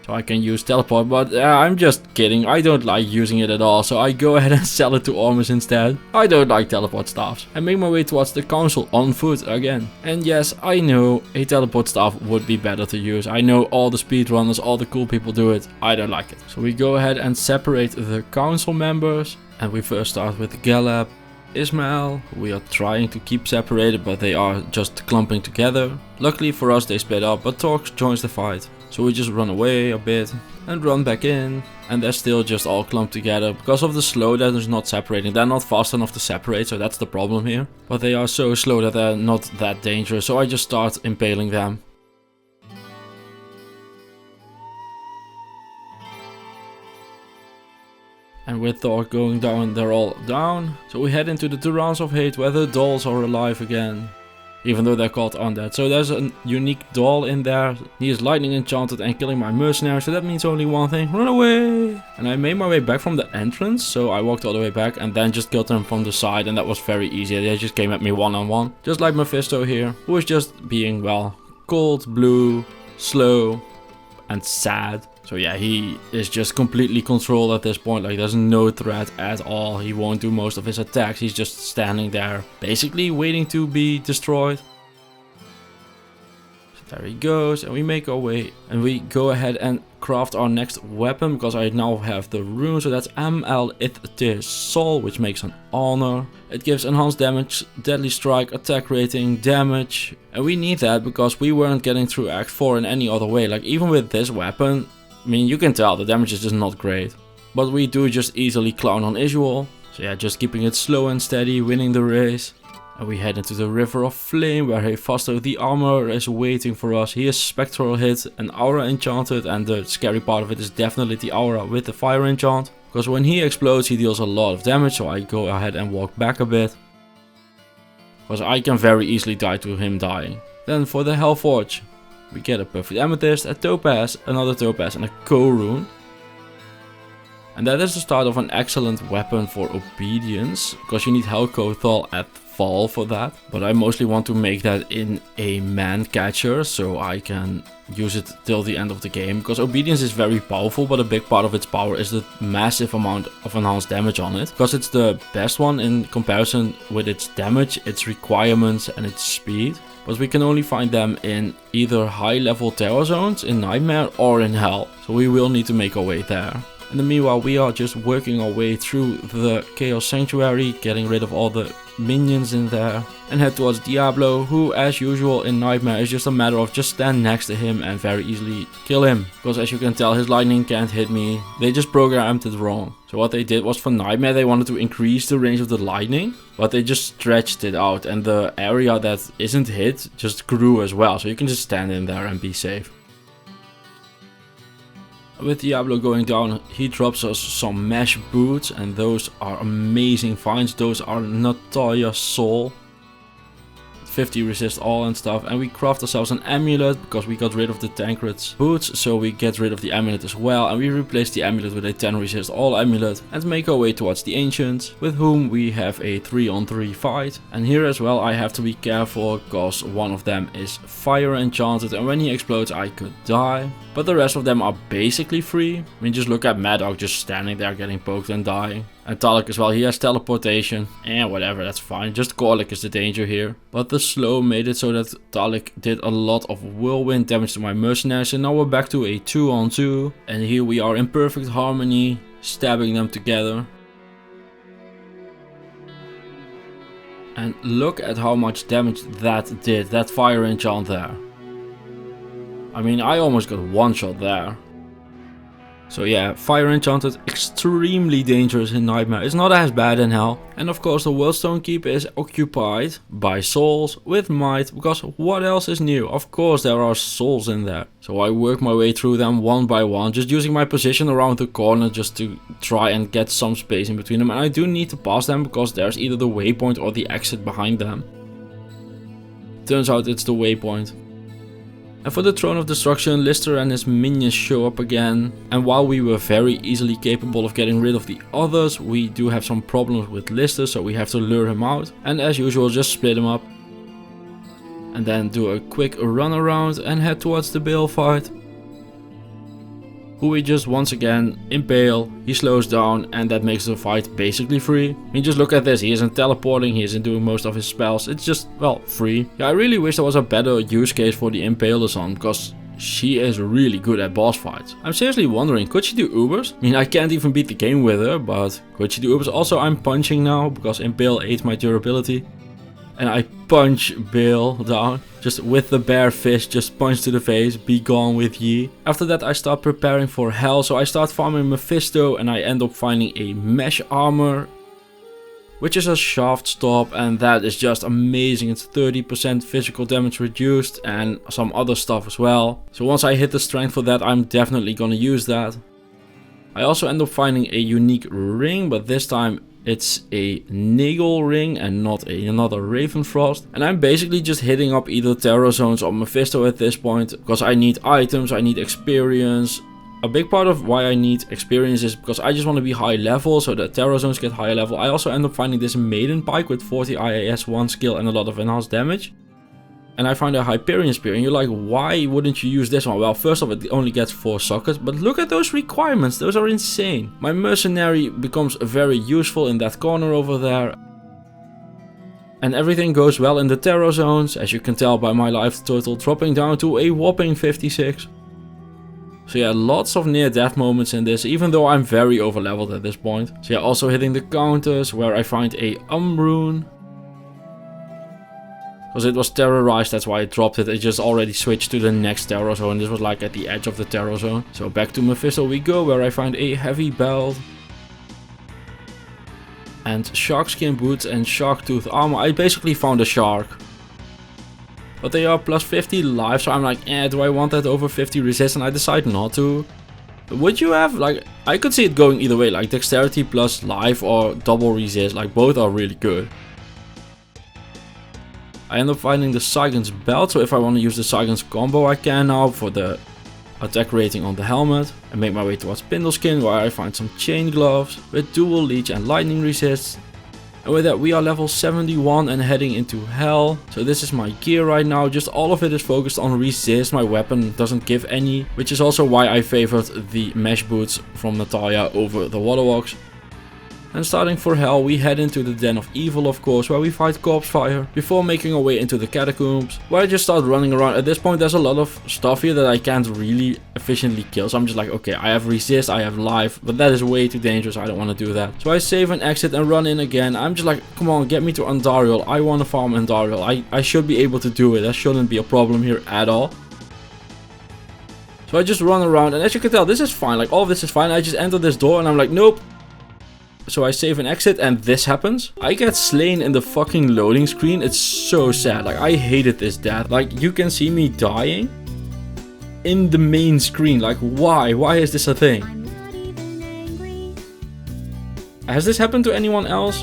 So I can use teleport, but I'm just kidding. I don't like using it at all, so I go ahead and sell it to Ormus instead. I don't like teleport staffs. I make my way towards the council on foot again. And yes, I know a teleport staff would be better to use. I know all the speedrunners, all the cool people do it. I don't like it. So we go ahead and separate the council members. And we first start with Galab, Ismail, who we are trying to keep separated, but they are just clumping together. Luckily for us they split up, but Torx joins the fight. So we just run away a bit and run back in, and they're still just all clumped together. Because of the slow that is not separating, they're not fast enough to separate, so that's the problem here. But they are so slow that they're not that dangerous, so I just start impaling them. And with Thor going down, they're all down. So we head into the Durance of Hate, where the dolls are alive again. Even though they're called undead. So there's a unique doll in there. He is lightning enchanted and killing my mercenary. So that means only one thing: run away! And I made my way back from the entrance. So I walked all the way back and then just killed them from the side. And that was very easy. They just came at me one-on-one. Just like Mephisto here, who is just being, well, cold, blue, slow, and sad. So yeah, he is just completely controlled at this point. Like, there's no threat at all. He won't do most of his attacks. He's just standing there, basically waiting to be destroyed. So there he goes, and we make our way. And we go ahead and craft our next weapon, because I now have the rune. So that's Am'al Ithtir Sol, which makes an honor. It gives enhanced damage, deadly strike, attack rating, damage. And we need that because we weren't getting through Act 4 in any other way. Like, even with this weapon, I mean, you can tell the damage is just not great. But we do just easily clown on Isual. So yeah, just keeping it slow and steady, winning the race. And we head into the River of Flame, where Hephaestus the Armor is waiting for us. He is Spectral Hit and Aura Enchanted, and the scary part of it is definitely the Aura with the Fire Enchant. Because when he explodes, he deals a lot of damage, so I go ahead and walk back a bit. Because I can very easily die to him dying. Then for the Hellforge, we get a Perfect Amethyst, a Topaz, another Topaz, and a Co-Rune. And that is the start of an excellent weapon for Obedience, because you need Hellcothal at fall for that. But I mostly want to make that in a man catcher, so I can use it till the end of the game. Because Obedience is very powerful, but a big part of its power is the massive amount of enhanced damage on it. Because it's the best one in comparison with its damage, its requirements, and its speed. But we can only find them in either high level terror zones, in Nightmare, or in Hell. So we will need to make our way there. And then meanwhile, we are just working our way through the Chaos Sanctuary, getting rid of all the minions in there, and head towards Diablo, who as usual in Nightmare is just a matter of just stand next to him and very easily kill him. Because as you can tell, his lightning can't hit me. They just programmed it wrong. So what they did was, for Nightmare they wanted to increase the range of the lightning, but they just stretched it out, and the area that isn't hit just grew as well. So you can just stand in there and be safe. With Diablo going down, he drops us some mesh boots, and those are amazing finds. Those are Natalia's Soul. 50 resist all and stuff, and we craft ourselves an amulet because we got rid of the Tancred's boots, so we get rid of the amulet as well, and we replace the amulet with a 10 resist all amulet and make our way towards the ancients, with whom we have a 3-on-3 fight. And here as well I have to be careful because one of them is fire enchanted, and when he explodes I could die. But the rest of them are basically free. I mean, just look at Maddox just standing there getting poked and dying. And Talik as well, he has teleportation. Whatever, that's fine. Just Korlik is the danger here. But the slow made it so that Talik did a lot of whirlwind damage to my mercenaries. And now we're back to a 2-on-2. And here we are in perfect harmony, stabbing them together. And look at how much damage that did, that fire enchant there. I mean, I almost got one shot there. So yeah, fire enchanted, extremely dangerous in Nightmare. It's not as bad in Hell. And of course the Worldstone Keep is occupied by souls with might, because what else is new? Of course there are souls in there. So I work my way through them one by one, just using my position around the corner just to try and get some space in between them. And I do need to pass them because there's either the waypoint or the exit behind them. Turns out it's the waypoint. And for the Throne of Destruction, Lister and his minions show up again. And while we were very easily capable of getting rid of the others, we do have some problems with Lister, so we have to lure him out. And as usual, just split him up. And then do a quick run around and head towards the Baal fight. Who we just once again impale, he slows down, and that makes the fight basically free. I mean, just look at this, he isn't teleporting, he isn't doing most of his spells, it's just, well, free. Yeah, I really wish there was a better use case for the Impale because she is really good at boss fights. I'm seriously wondering, could she do Ubers? I mean, I can't even beat the game with her, but could she do Ubers? Also, I'm punching now because Impale ate my durability. And I punch Baal down, just with the bare fist, just punch to the face, be gone with ye. After that I start preparing for Hell, so I start farming Mephisto and I end up finding a mesh armor, which is a shaft stop, and that is just amazing. It's 30% physical damage reduced and some other stuff as well. So once I hit the strength for that, I'm definitely gonna use that. I also end up finding a unique ring, but this time it's a Nigel ring and not another Ravenfrost. And I'm basically just hitting up either Terror Zones or Mephisto at this point, because I need items, I need experience. A big part of why I need experience is because I just want to be high level, so that Terror Zones get higher level. I also end up finding this Maiden Pike with 40 IAS, 1 skill and a lot of enhanced damage. And I find a Hyperion Spear, and you're like, why wouldn't you use this one? Well, first of all, it only gets 4 sockets, but look at those requirements, those are insane. My mercenary becomes very useful in that corner over there. And everything goes well in the Terror Zones, as you can tell by my life total dropping down to a whopping 56. So yeah, lots of near death moments in this, even though I'm very over leveled at this point. So yeah, also hitting the counters, where I find a Rune. Because it was terrorized, that's why I dropped it. It just already switched to the next Terror Zone. This was like at the edge of the Terror Zone. So back to Mephisto we go, where I find a heavy belt. And sharkskin boots and shark tooth armor. I basically found a shark. But they are plus 50 life, so I'm like, do I want that over 50 resist? And I decide not to. Would you have, like, I could see it going either way, like dexterity plus life or double resist, like both are really good. I end up finding the Saigon's belt, so if I want to use the Saigon's combo I can now for the attack rating on the helmet. And make my way towards Pindleskin, where I find some chain gloves with dual leech and lightning resist. And with that we are level 71 and heading into Hell. So this is my gear right now, just all of it is focused on resist. My weapon doesn't give any, which is also why I favored the mesh boots from Natalia over the Waterwalks. And starting for Hell, we head into the Den of Evil, of course, where we fight Corpse Fire, before making our way into the Catacombs, where I just start running around. At this point there's a lot of stuff here that I can't really efficiently kill, so I'm just like, okay, I have resist, I have life, but that is way too dangerous, I don't want to do that. So I save and exit and run in again. I'm just like, come on, get me to Andariel, I want to farm Andariel, I should be able to do it, that shouldn't be a problem here at all. So I just run around, and as you can tell, this is fine, like all of this is fine. I just enter this door and I'm like, nope. So I save and exit and this happens. I get slain in the fucking loading screen. It's so sad. Like, I hated this death. Like, you can see me dying in the main screen. Like, why? Why is this a thing? Has this happened to anyone else?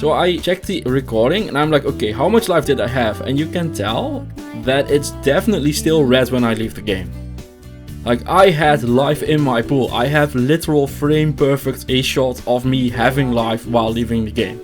So I checked the recording and I'm like, okay, how much life did I have? And you can tell that it's definitely still red when I leave the game. Like, I had life in my pool. I have literal frame perfect a shot of me having life while leaving the game.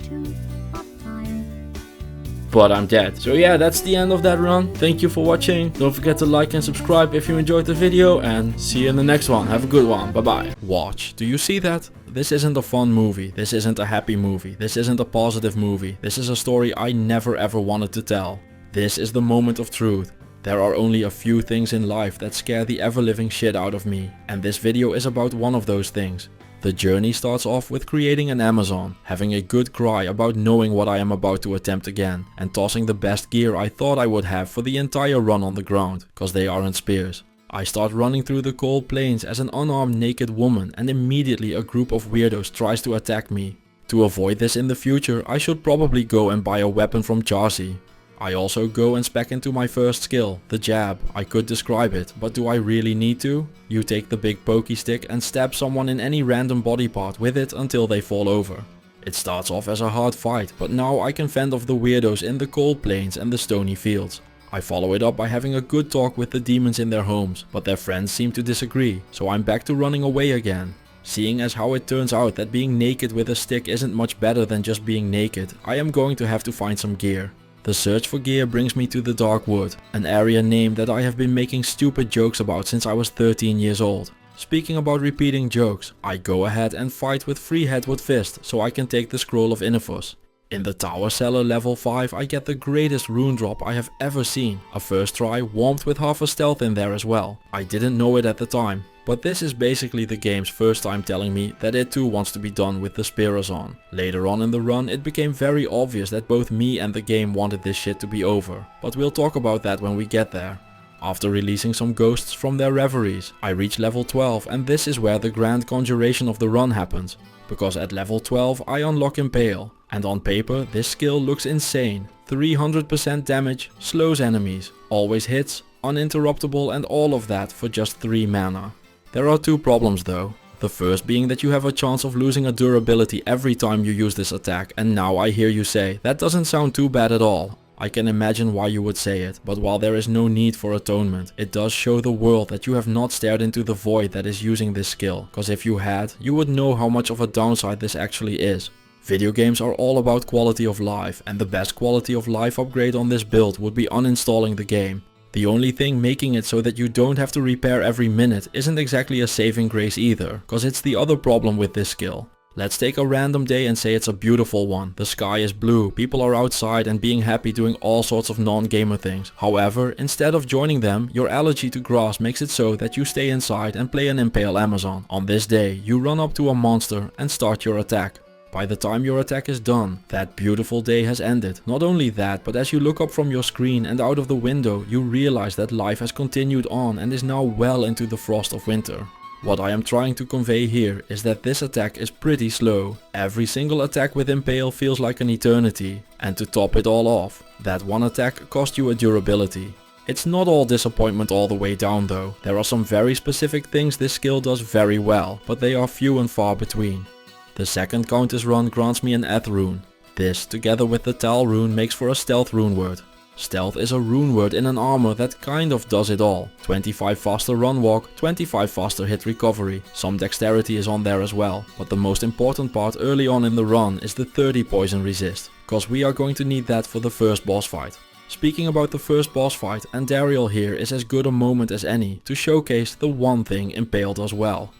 But I'm dead. So yeah, that's the end of that run. Thank you for watching. Don't forget to like and subscribe if you enjoyed the video, and see you in the next one. Have a good one. Bye bye. Watch. Do you see that? This isn't a fun movie. This isn't a happy movie. This isn't a positive movie. This is a story I never ever wanted to tell. This is the moment of truth. There are only a few things in life that scare the ever-living shit out of me, and this video is about one of those things. The journey starts off with creating an Amazon, having a good cry about knowing what I am about to attempt again, and tossing the best gear I thought I would have for the entire run on the ground, cause they aren't spears. I start running through the cold plains as an unarmed naked woman, and immediately a group of weirdos tries to attack me. To avoid this in the future, I should probably go and buy a weapon from Charcy. I also go and spec into my first skill, the jab. I could describe it, but do I really need to? You take the big pokey stick and stab someone in any random body part with it until they fall over. It starts off as a hard fight, but now I can fend off the weirdos in the cold plains and the stony fields. I follow it up by having a good talk with the demons in their homes, but their friends seem to disagree, so I'm back to running away again. Seeing as how it turns out that being naked with a stick isn't much better than just being naked, I am going to have to find some gear. The search for gear brings me to the Dark Wood, an area name that I have been making stupid jokes about since I was 13 years old. Speaking about repeating jokes, I go ahead and fight with free Headwood Fist so I can take the Scroll of Inifus. In the Tower Cellar level 5 I get the greatest rune drop I have ever seen, a first try warmed with half a stealth in there as well. I didn't know it at the time, but this is basically the game's first time telling me that it too wants to be done with the Spirazon. Later on in the run it became very obvious that both me and the game wanted this shit to be over, but we'll talk about that when we get there. After releasing some ghosts from their reveries, I reach level 12 and this is where the grand conjuration of the run happens. Because at level 12 I unlock Impale, and on paper this skill looks insane. 300% damage, slows enemies, always hits, uninterruptible and all of that for just 3 mana. There are 2 problems though. The first being that you have a chance of losing a durability every time you use this attack, and now I hear you say, that doesn't sound too bad at all. I can imagine why you would say it, but while there is no need for atonement, it does show the world that you have not stared into the void that is using this skill, cause if you had, you would know how much of a downside this actually is. Video games are all about quality of life, and the best quality of life upgrade on this build would be uninstalling the game. The only thing making it so that you don't have to repair every minute isn't exactly a saving grace either, cause it's the other problem with this skill. Let's take a random day and say it's a beautiful one. The sky is blue, people are outside and being happy doing all sorts of non-gamer things. However, instead of joining them, your allergy to grass makes it so that you stay inside and play an Impale Amazon. On this day, you run up to a monster and start your attack. By the time your attack is done, that beautiful day has ended. Not only that, but as you look up from your screen and out of the window, you realize that life has continued on and is now well into the frost of winter. What I am trying to convey here is that this attack is pretty slow. Every single attack with Impale feels like an eternity. And to top it all off, that one attack cost you a durability. It's not all disappointment all the way down though. There are some very specific things this skill does very well, but they are few and far between. The second Countess run grants me an Eth rune. This, together with the Tal rune, makes for a stealth rune word. Stealth is a rune word in an armor that kind of does it all. 25 faster run walk, 25 faster hit recovery. Some dexterity is on there as well, but the most important part early on in the run is the 30 poison resist, cause we are going to need that for the first boss fight. Speaking about the first boss fight, Andariel here is as good a moment as any to showcase the one thing Impale does well.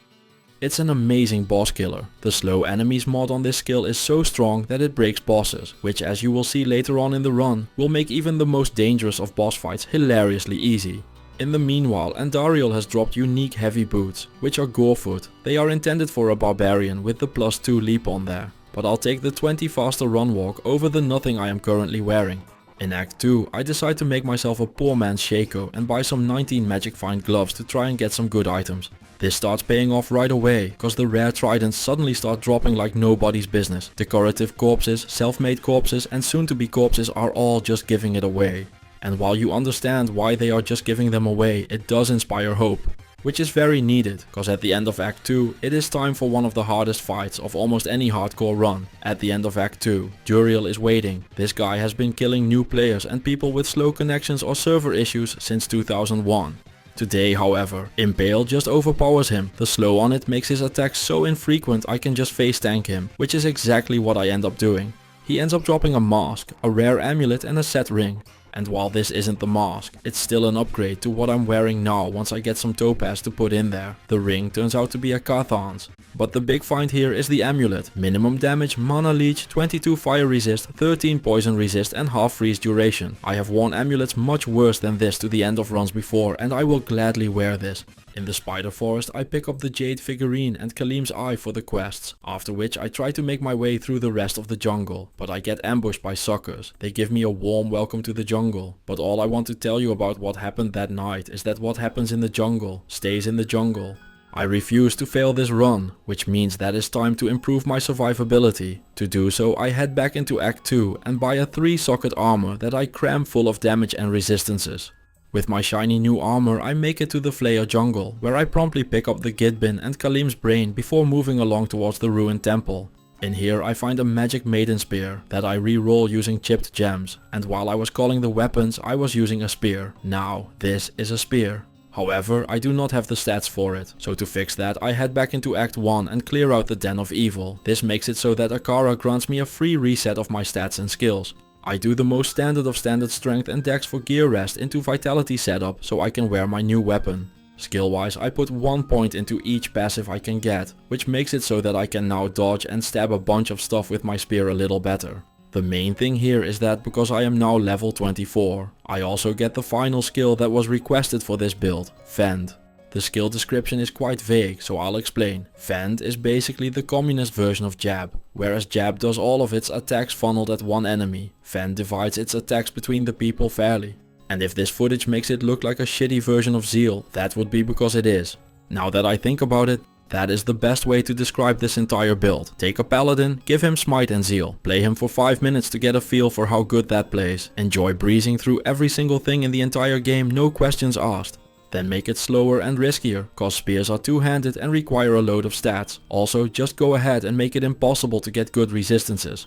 It's an amazing boss killer. The slow enemies mod on this skill is so strong that it breaks bosses, which as you will see later on in the run, will make even the most dangerous of boss fights hilariously easy. In the meanwhile, Andariel has dropped unique heavy boots, which are Gorefoot. They are intended for a barbarian with the +2 leap on there, but I'll take the 20 faster run walk over the nothing I am currently wearing. In Act 2, I decide to make myself a poor man's Shaco and buy some 19 Magic Find gloves to try and get some good items. This starts paying off right away, cause the rare tridents suddenly start dropping like nobody's business. Decorative corpses, self-made corpses and soon-to-be corpses are all just giving it away. And while you understand why they are just giving them away, it does inspire hope. which is very needed, cause at the end of Act 2 it is time for one of the hardest fights of almost any hardcore run. At the end of Act 2, Duriel is waiting. This guy has been killing new players and people with slow connections or server issues since 2001. Today, however, Impale just overpowers him. The slow on it makes his attacks so infrequent I can just face tank him, which is exactly what I end up doing. He ends up dropping a mask, a rare amulet and a set ring. And while this isn't the mask, it's still an upgrade to what I'm wearing now once I get some topaz to put in there. The ring turns out to be a Cathan's. But the big find here is the amulet. Minimum damage, mana leech, 22 fire resist, 13 poison resist and half freeze duration. I have worn amulets much worse than this to the end of runs before and I will gladly wear this. In the spider forest I pick up the jade figurine and Kalim's eye for the quests, after which I try to make my way through the rest of the jungle, but I get ambushed by suckers. They give me a warm welcome to the jungle, but all I want to tell you about what happened that night is that what happens in the jungle stays in the jungle. I refuse to fail this run, which means that it's time to improve my survivability. To do so I head back into Act 2 and buy a 3-socket armor that I cram full of damage and resistances. With my shiny new armor I make it to the Flayer jungle, where I promptly pick up the Gidbin and Kalim's brain before moving along towards the ruined temple. In here I find a magic maiden spear that I re-roll using chipped gems, and while I was calling the weapons I was using a spear. Now this is a spear. However, I do not have the stats for it, so to fix that I head back into Act 1 and clear out the Den of Evil. This makes it so that Akara grants me a free reset of my stats and skills. I do the most standard of standard strength and dex for gear rest into vitality setup so I can wear my new weapon. Skill wise I put 1 point into each passive I can get, which makes it so that I can now dodge and stab a bunch of stuff with my spear a little better. The main thing here is that because I am now level 24, I also get the final skill that was requested for this build, Fend. The skill description is quite vague, so I'll explain. Fend is basically the communist version of Jab. Whereas Jab does all of its attacks funneled at one enemy, Fend divides its attacks between the people fairly. And if this footage makes it look like a shitty version of Zeal, that would be because it is. Now that I think about it, that is the best way to describe this entire build. Take a paladin, give him smite and zeal, play him for 5 minutes to get a feel for how good that plays. Enjoy breezing through every single thing in the entire game, no questions asked. Then make it slower and riskier, cause spears are two-handed and require a load of stats. Also, just go ahead and make it impossible to get good resistances.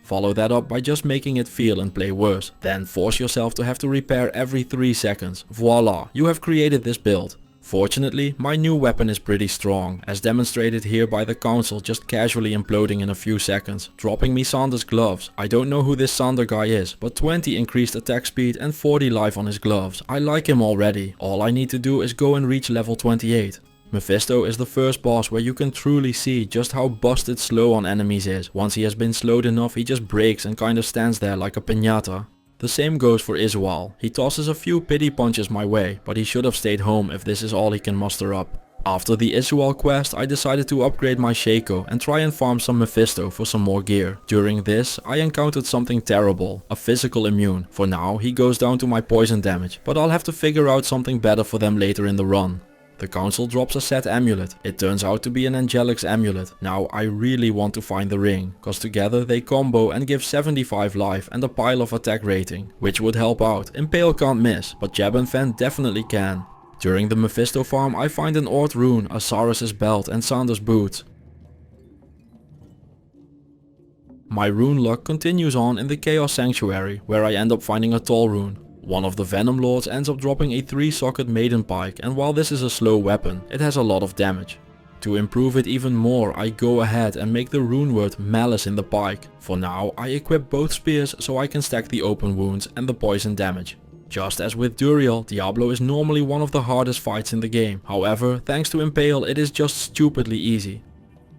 Follow that up by just making it feel and play worse. Then force yourself to have to repair every 3 seconds. Voila, you have created this build. Fortunately, my new weapon is pretty strong, as demonstrated here by the council just casually imploding in a few seconds, dropping me Sander's gloves. I don't know who this Sander guy is, but 20 increased attack speed and 40 life on his gloves. I like him already. All I need to do is go and reach level 28. Mephisto is the first boss where you can truly see just how busted slow on enemies is. Once he has been slowed enough, he just breaks and kinda stands there like a piñata. The same goes for Isual. He tosses a few pity punches my way, but he should have stayed home if this is all he can muster up. After the Isual quest, I decided to upgrade my Shaco and try and farm some Mephisto for some more gear. During this, I encountered something terrible, a physical immune. For now, he goes down to my poison damage, but I'll have to figure out something better for them later in the run. The council drops a set amulet. It turns out to be an Angelic's amulet. Now I really want to find the ring, cause together they combo and give 75 life and a pile of attack rating, which would help out. Impale can't miss, but Jab and Fen definitely can. During the Mephisto farm I find an Ord rune, a Saurus's belt and Sander's boots. My rune luck continues on in the Chaos Sanctuary, where I end up finding a Tall rune. One of the Venom Lords ends up dropping a 3-socket Maiden Pike, and while this is a slow weapon, it has a lot of damage. To improve it even more, I go ahead and make the rune word Malice in the pike. For now, I equip both spears so I can stack the open wounds and the poison damage. Just as with Duriel, Diablo is normally one of the hardest fights in the game. However, thanks to Impale, it is just stupidly easy.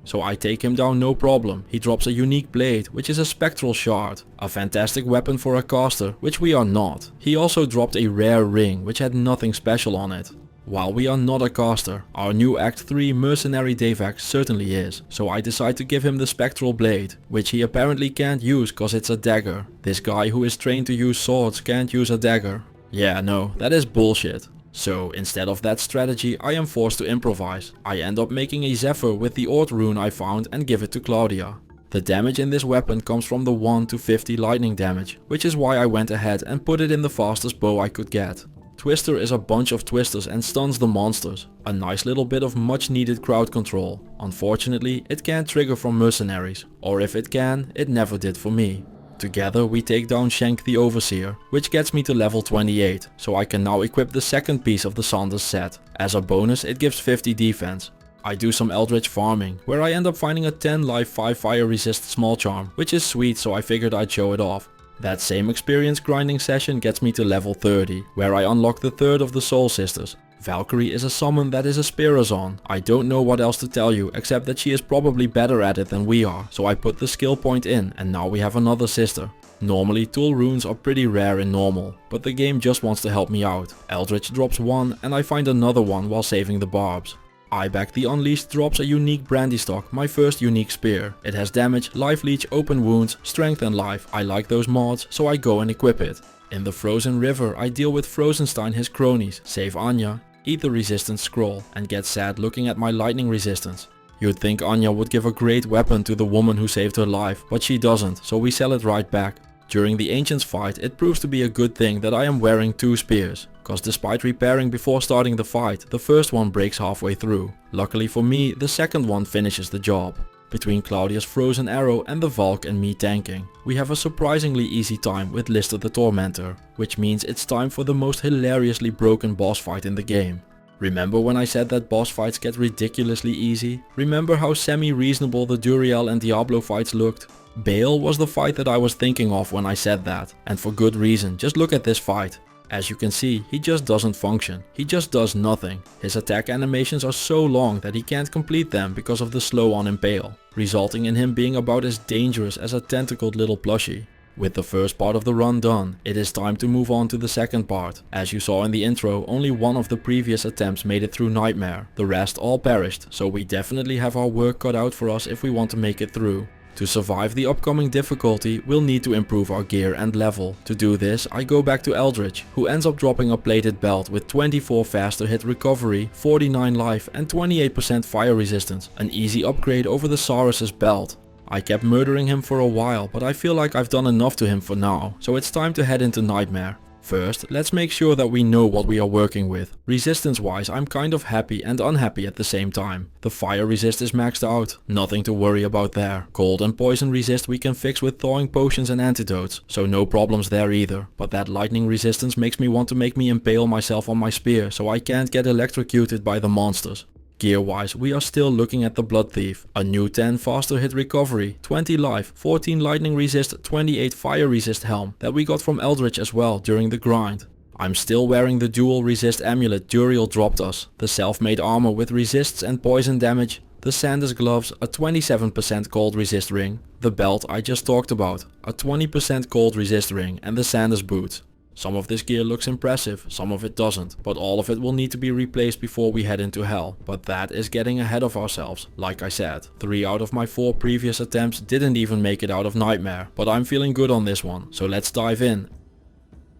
So I take him down no problem. He drops a unique blade, which is a spectral shard. A fantastic weapon for a caster, which we are not. He also dropped a rare ring, which had nothing special on it. While we are not a caster, our new Act 3 mercenary Devac certainly is. So I decide to give him the spectral blade, which he apparently can't use cause it's a dagger. This guy who is trained to use swords can't use a dagger. Yeah, no, that is bullshit. So instead of that strategy, I am forced to improvise. I end up making a Zephyr with the Ord rune I found and give it to Claudia. The damage in this weapon comes from the 1 to 50 lightning damage, which is why I went ahead and put it in the fastest bow I could get. Twister is a bunch of twisters and stuns the monsters. A nice little bit of much needed crowd control. Unfortunately, it can't trigger from mercenaries, or if it can, it never did for me. Together we take down Shank the Overseer, which gets me to level 28, so I can now equip the second piece of the Sanders set. As a bonus it gives 50 defense. I do some Eldritch farming, where I end up finding a 10 life 5 fire resist small charm, which is sweet, so I figured I'd show it off. That same experience grinding session gets me to level 30, where I unlock the third of the Soul Sisters. Valkyrie is a summon that is a Spirazon. I don't know what else to tell you except that she is probably better at it than we are, so I put the skill point in and now we have another sister. Normally tool runes are pretty rare in normal, but the game just wants to help me out. Eldritch drops one and I find another one while saving the barbs. Iback the Unleashed drops a unique brandy stock, my first unique spear. It has damage, life leech, open wounds, strength and life. I like those mods, so I go and equip it. In the Frozen River I deal with Frozenstein his cronies, save Anya, eat the resistance scroll and get sad looking at my lightning resistance. You'd think Anya would give a great weapon to the woman who saved her life, but she doesn't, so we sell it right back. During the Ancients fight it proves to be a good thing that I am wearing 2 spears, cause despite repairing before starting the fight, the first one breaks halfway through. Luckily for me, the second one finishes the job. Between Claudia's frozen arrow and the Valk and me tanking, we have a surprisingly easy time with Lister the Tormentor, which means it's time for the most hilariously broken boss fight in the game. Remember when I said that boss fights get ridiculously easy? Remember how semi-reasonable the Duriel and Diablo fights looked? Baal was the fight that I was thinking of when I said that, and for good reason. Just look at this fight. As you can see, he just doesn't function. He just does nothing. His attack animations are so long that he can't complete them because of the slow on Impale, resulting in him being about as dangerous as a tentacled little plushie. With the first part of the run done, it is time to move on to the second part. As you saw in the intro, only one of the previous attempts made it through Nightmare. The rest all perished, so we definitely have our work cut out for us if we want to make it through. To survive the upcoming difficulty, we'll need to improve our gear and level. To do this, I go back to Eldritch, who ends up dropping a plated belt with 24 faster hit recovery, 49 life and 28% fire resistance, an easy upgrade over the Saurus's belt. I kept murdering him for a while, but I feel like I've done enough to him for now, so it's time to head into Nightmare. First, let's make sure that we know what we are working with. Resistance wise, I'm kind of happy and unhappy at the same time. The fire resist is maxed out, nothing to worry about there. Cold and poison resist we can fix with thawing potions and antidotes, so no problems there either. But that lightning resistance makes me want to make me impale myself on my spear so I can't get electrocuted by the monsters. Gear wise, we are still looking at the Blood Thief. A new 10 faster hit recovery, 20 life, 14 lightning resist, 28 fire resist helm that we got from Eldritch as well during the grind. I'm still wearing the dual resist amulet Duriel dropped us, the self-made armor with resists and poison damage, the Sanders gloves, a 27% cold resist ring, the belt I just talked about, a 20% cold resist ring and the Sanders boots. Some of this gear looks impressive, some of it doesn't, but all of it will need to be replaced before we head into hell. But that is getting ahead of ourselves. Like I said, 3 out of my 4 previous attempts didn't even make it out of Nightmare, but I'm feeling good on this one, so let's dive in.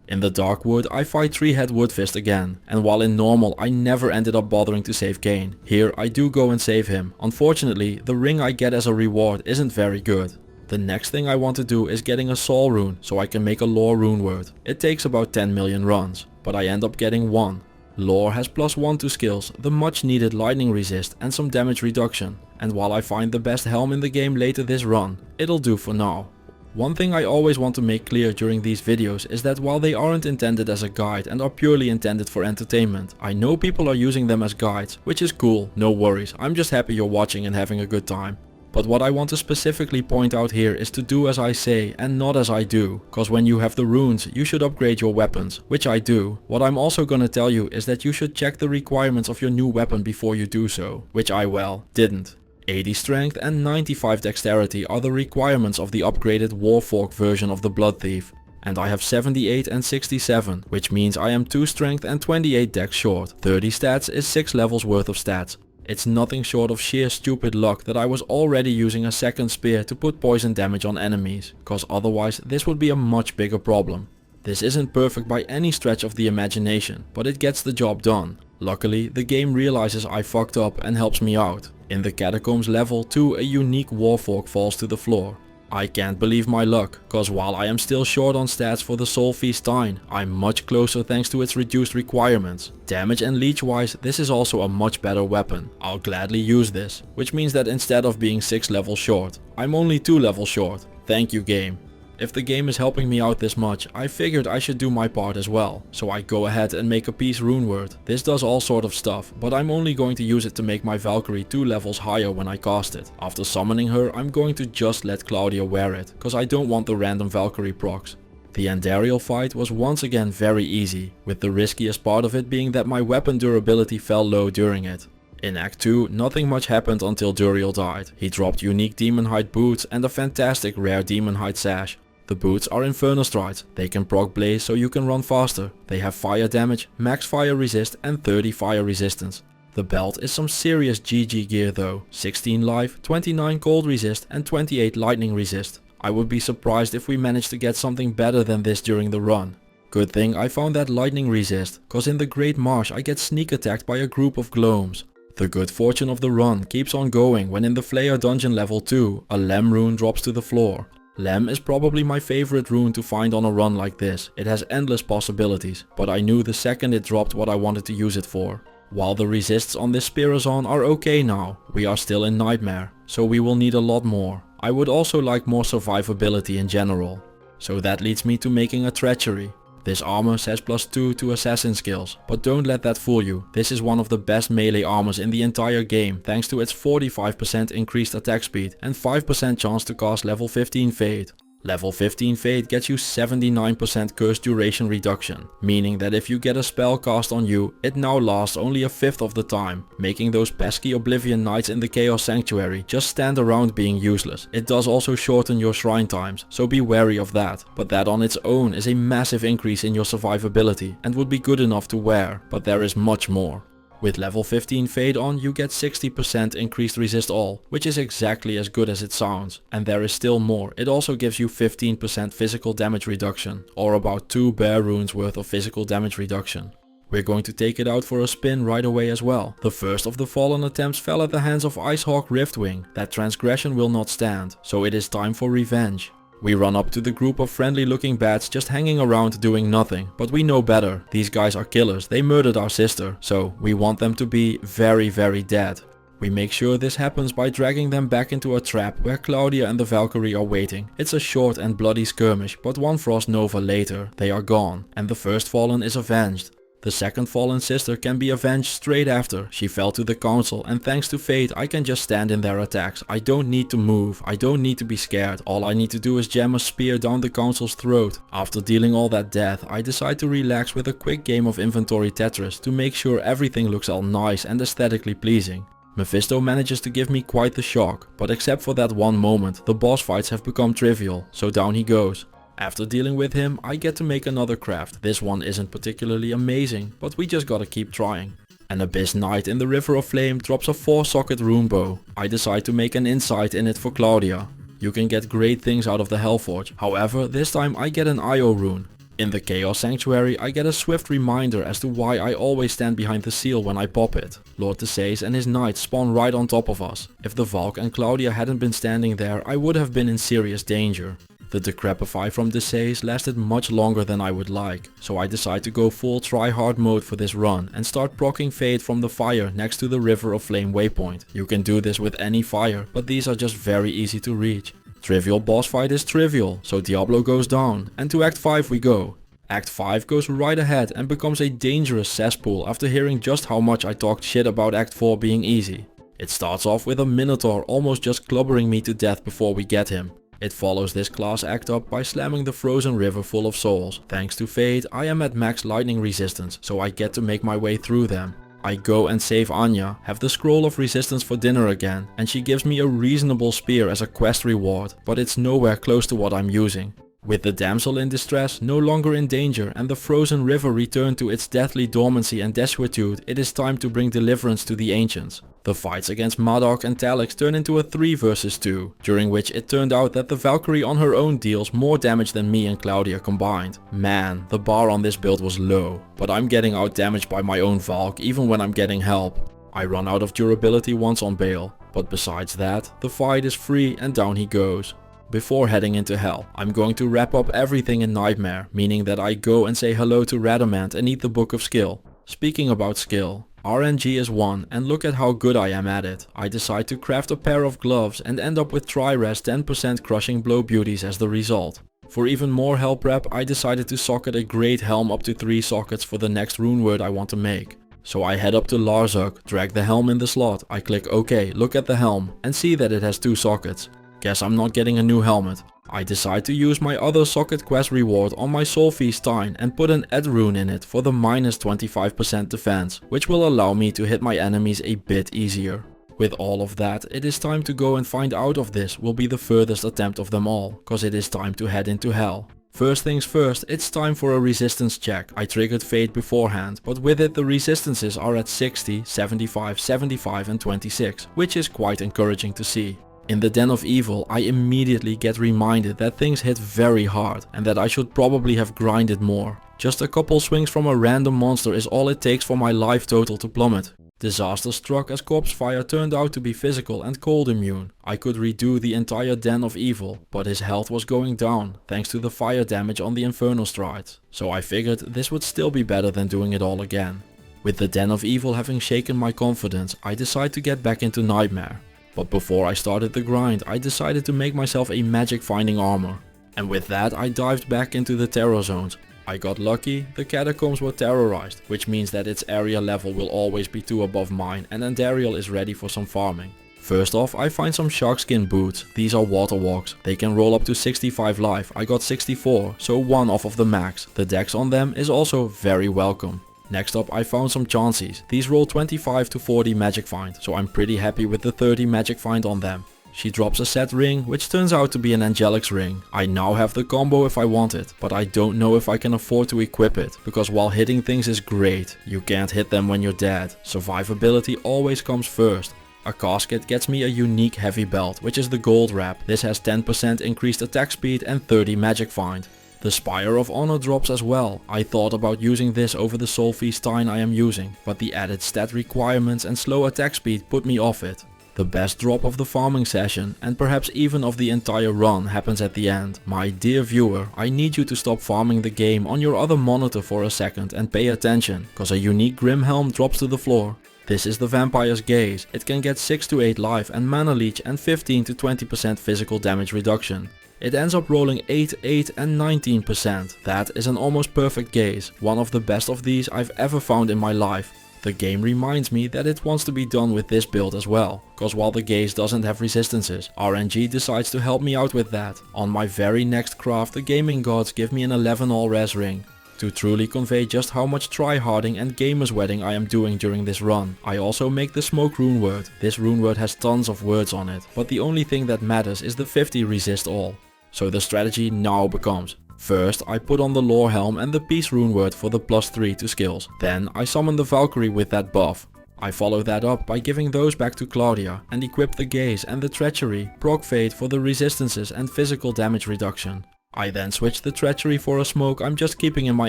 In the Dark Wood I fight 3-head Woodfist again, and while in normal I never ended up bothering to save Cain, here I do go and save him. Unfortunately, the ring I get as a reward isn't very good. The next thing I want to do is getting a Soul rune so I can make a Lore rune word. It takes about 10 million runs, but I end up getting 1. Lore has +1 to skills, the much needed lightning resist and some damage reduction. And while I find the best helm in the game later this run, it'll do for now. One thing I always want to make clear during these videos is that while they aren't intended as a guide and are purely intended for entertainment, I know people are using them as guides, which is cool, no worries, I'm just happy you're watching and having a good time. But what I want to specifically point out here is to do as I say and not as I do, cause when you have the runes you should upgrade your weapons, which I do. What I'm also gonna tell you is that you should check the requirements of your new weapon before you do so, which I didn't. 80 strength and 95 dexterity are the requirements of the upgraded Warforged version of the Blood Thief, and I have 78 and 67, which means I am 2 strength and 28 dex short. 30 stats is 6 levels worth of stats. It's nothing short of sheer stupid luck that I was already using a second spear to put poison damage on enemies, cause otherwise this would be a much bigger problem. This isn't perfect by any stretch of the imagination, but it gets the job done. Luckily, the game realizes I fucked up and helps me out. In the Catacombs level 2 a unique Warforged falls to the floor. I can't believe my luck, cause while I am still short on stats for the Soul Feast Stein, I'm much closer thanks to its reduced requirements. Damage and leech wise, this is also a much better weapon. I'll gladly use this, which means that instead of being 6 levels short, I'm only 2 levels short. Thank you, game. If the game is helping me out this much, I figured I should do my part as well. So I go ahead and make a peace rune word. This does all sort of stuff, but I'm only going to use it to make my Valkyrie 2 levels higher when I cast it. After summoning her, I'm going to just let Claudia wear it, cause I don't want the random Valkyrie procs. The Andariel fight was once again very easy, with the riskiest part of it being that my weapon durability fell low during it. In Act 2, nothing much happened until Duriel died. He dropped unique Demon Hide boots and a fantastic rare Demon Hide sash. The boots are Inferno Strides, they can proc blaze so you can run faster. They have fire damage, max fire resist and 30 fire resistance. The belt is some serious GG gear though, 16 life, 29 cold resist and 28 lightning resist. I would be surprised if we managed to get something better than this during the run. Good thing I found that lightning resist, cause in the Great Marsh I get sneak attacked by a group of Gloams. The good fortune of the run keeps on going when in the Flayer dungeon level 2, a Lem rune drops to the floor. Lem is probably my favorite rune to find on a run like this. It has endless possibilities, but I knew the second it dropped what I wanted to use it for. While the resists on this Spirazon are okay now, we are still in Nightmare, so we will need a lot more. I would also like more survivability in general. So that leads me to making a Treachery. This armor says +2 to assassin skills, but don't let that fool you. This is one of the best melee armors in the entire game thanks to its 45% increased attack speed and 5% chance to cast level 15 Fade. Level 15 Fade gets you 79% curse duration reduction, meaning that if you get a spell cast on you, it now lasts only a fifth of the time, making those pesky Oblivion Knights in the Chaos Sanctuary just stand around being useless. It does also shorten your shrine times, so be wary of that, but that on its own is a massive increase in your survivability and would be good enough to wear, but there is much more. With level 15 Fade on, you get 60% increased resist all, which is exactly as good as it sounds. And there is still more, it also gives you 15% physical damage reduction, or about 2 bear runes worth of physical damage reduction. We're going to take it out for a spin right away as well. The first of the fallen attempts fell at the hands of Icehawk Riftwing. That transgression will not stand, so it is time for revenge. We run up to the group of friendly looking bats just hanging around doing nothing, but we know better. These guys are killers, they murdered our sister, so we want them to be very dead. We make sure this happens by dragging them back into a trap where Claudia and the Valkyrie are waiting. It's a short and bloody skirmish, but one Frost Nova later, they are gone, and the first fallen is avenged. The second fallen sister can be avenged straight after. She fell to the council and thanks to fate I can just stand in their attacks. I don't need to move, I don't need to be scared. All I need to do is jam a spear down the council's throat. After dealing all that death, I decide to relax with a quick game of inventory Tetris to make sure everything looks all nice and aesthetically pleasing. Mephisto manages to give me quite the shock, but except for that one moment, the boss fights have become trivial, so down he goes. After dealing with him, I get to make another craft. This one isn't particularly amazing, but we just gotta keep trying. An Abyss Knight in the River of Flame drops a 4-socket rune bow. I decide to make an insight in it for Claudia. You can get great things out of the Hellforge, however this time I get an IO rune. In the Chaos Sanctuary I get a swift reminder as to why I always stand behind the seal when I pop it. Lord Theseus and his knights spawn right on top of us. If the Valk and Claudia hadn't been standing there, I would have been in serious danger. The Decrepify from Theseus lasted much longer than I would like, so I decide to go full try-hard mode for this run and start proccing Fade from the fire next to the River of Flame waypoint. You can do this with any fire, but these are just very easy to reach. Trivial boss fight is trivial, so Diablo goes down, and to Act 5 we go. Act 5 goes right ahead and becomes a dangerous cesspool after hearing just how much I talked shit about Act 4 being easy. It starts off with a Minotaur almost just clubbering me to death before we get him. It follows this class act up by slamming the frozen river full of souls. Thanks to fate, I am at max lightning resistance, so I get to make my way through them. I go and save Anya, have the scroll of resistance for dinner again, and she gives me a reasonable spear as a quest reward, but it's nowhere close to what I'm using. With the damsel in distress no longer in danger and the frozen river returned to its deathly dormancy and desuetude, it is time to bring deliverance to the ancients. The fights against Madok and Talix turn into a 3 versus 2, during which it turned out that the Valkyrie on her own deals more damage than me and Claudia combined. Man, the bar on this build was low, but I'm getting out damaged by my own Valk even when I'm getting help. I run out of durability once on Baal, but besides that, the fight is free and down he goes. Before heading into Hell, I'm going to wrap up everything in Nightmare, meaning that I go and say hello to Radamant and eat the Book of Skill. Speaking about skill, RNG is 1 and look at how good I am at it. I decide to craft a pair of gloves and end up with Tri-Res 10% crushing blow beauties as the result. For even more hell prep, I decided to socket a great helm up to 3 sockets for the next rune word I want to make. So I head up to Larzuk, drag the helm in the slot, I click OK, look at the helm and see that it has 2 sockets. Guess I'm not getting a new helmet. I decide to use my other socket quest reward on my Solfi Stein and put an Ed rune in it for the minus 25% defense, which will allow me to hit my enemies a bit easier. With all of that, it is time to go and find out if this will be the furthest attempt of them all, cause it is time to head into Hell. First things first, it's time for a resistance check. I triggered Fate beforehand, but with it the resistances are at 60, 75, 75 and 26, which is quite encouraging to see. In the Den of Evil, I immediately get reminded that things hit very hard and that I should probably have grinded more. Just a couple swings from a random monster is all it takes for my life total to plummet. Disaster struck as Corpse Fire turned out to be physical and cold immune. I could redo the entire Den of Evil, but his health was going down thanks to the fire damage on the Infernal Strides. So I figured this would still be better than doing it all again. With the Den of Evil having shaken my confidence, I decide to get back into Nightmare. But before I started the grind, I decided to make myself a magic finding armor. And with that I dived back into the terror zones. I got lucky, the catacombs were terrorized, which means that its area level will always be 2 above mine and Andariel is ready for some farming. First off, I find some sharkskin boots. These are water walks. They can roll up to 65 life. I got 64, so 1 off of the max. The dex on them is also very welcome. Next up I found some Chanseys. These roll 25 to 40 magic find, so I'm pretty happy with the 30 magic find on them. She drops a set ring, which turns out to be an Angelic's ring. I now have the combo if I want it, but I don't know if I can afford to equip it, because while hitting things is great, you can't hit them when you're dead. Survivability always comes first. A casket gets me a unique heavy belt, which is the gold wrap. This has 10% increased attack speed and 30 magic find. The Spire of Honor drops as well. I thought about using this over the Solfi Stein I am using, but the added stat requirements and slow attack speed put me off it. The best drop of the farming session, and perhaps even of the entire run, happens at the end. My dear viewer, I need you to stop farming the game on your other monitor for a second and pay attention, cause a unique Grim Helm drops to the floor. This is the Vampire's Gaze. It can get 6 to 8 life and mana leech and 15 to 20% physical damage reduction. It ends up rolling 8, 8 and 19%. That is an almost perfect gaze, one of the best of these I've ever found in my life. The game reminds me that it wants to be done with this build as well, cause while the gaze doesn't have resistances, RNG decides to help me out with that. On my very next craft, the gaming gods give me an 11 all res ring. To truly convey just how much tryharding and gamers wedding I am doing during this run, I also make the smoke rune word. This rune word has tons of words on it, but the only thing that matters is the 50 resist all. So the strategy now becomes: first I put on the lore helm and the peace rune word for the +3 to skills. Then I summon the Valkyrie with that buff. I follow that up by giving those back to Claudia and equip the gaze and the treachery, proc fade for the resistances and physical damage reduction. I then switch the treachery for a smoke I'm just keeping in my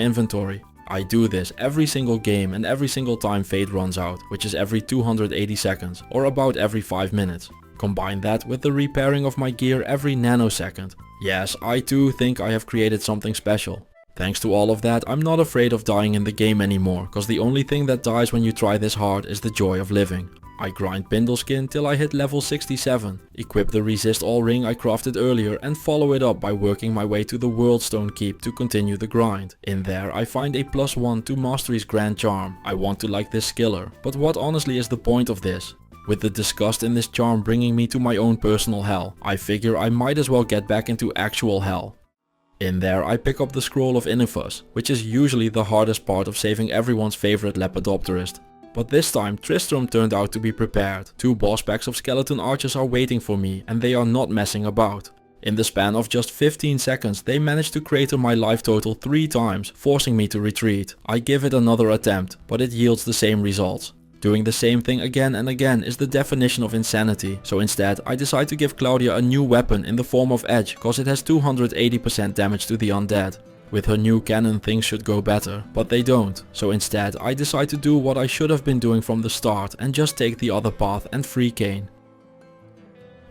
inventory. I do this every single game and every single time fade runs out, which is every 280 seconds or about every 5 minutes. Combine that with the repairing of my gear every nanosecond. Yes, I too think I have created something special. Thanks to all of that, I'm not afraid of dying in the game anymore, cause the only thing that dies when you try this hard is the joy of living. I grind Bindleskin till I hit level 67, equip the resist all ring I crafted earlier and follow it up by working my way to the Worldstone Keep to continue the grind. In there I find a +1 to Mastery's Grand Charm. I want to like this skiller, but what honestly is the point of this? With the disgust in this charm bringing me to my own personal hell, I figure I might as well get back into actual hell. In there I pick up the Scroll of Inifus, which is usually the hardest part of saving everyone's favorite Lepidopterist. But this time Tristram turned out to be prepared. 2 boss packs of skeleton archers are waiting for me and they are not messing about. In the span of just 15 seconds they managed to crater my life total 3 times, forcing me to retreat. I give it another attempt, but it yields the same results. Doing the same thing again and again is the definition of insanity, so instead I decide to give Claudia a new weapon in the form of Edge, cause it has 280% damage to the undead. With her new cannon things should go better, but they don't, so instead I decide to do what I should have been doing from the start and just take the other path and free Kain.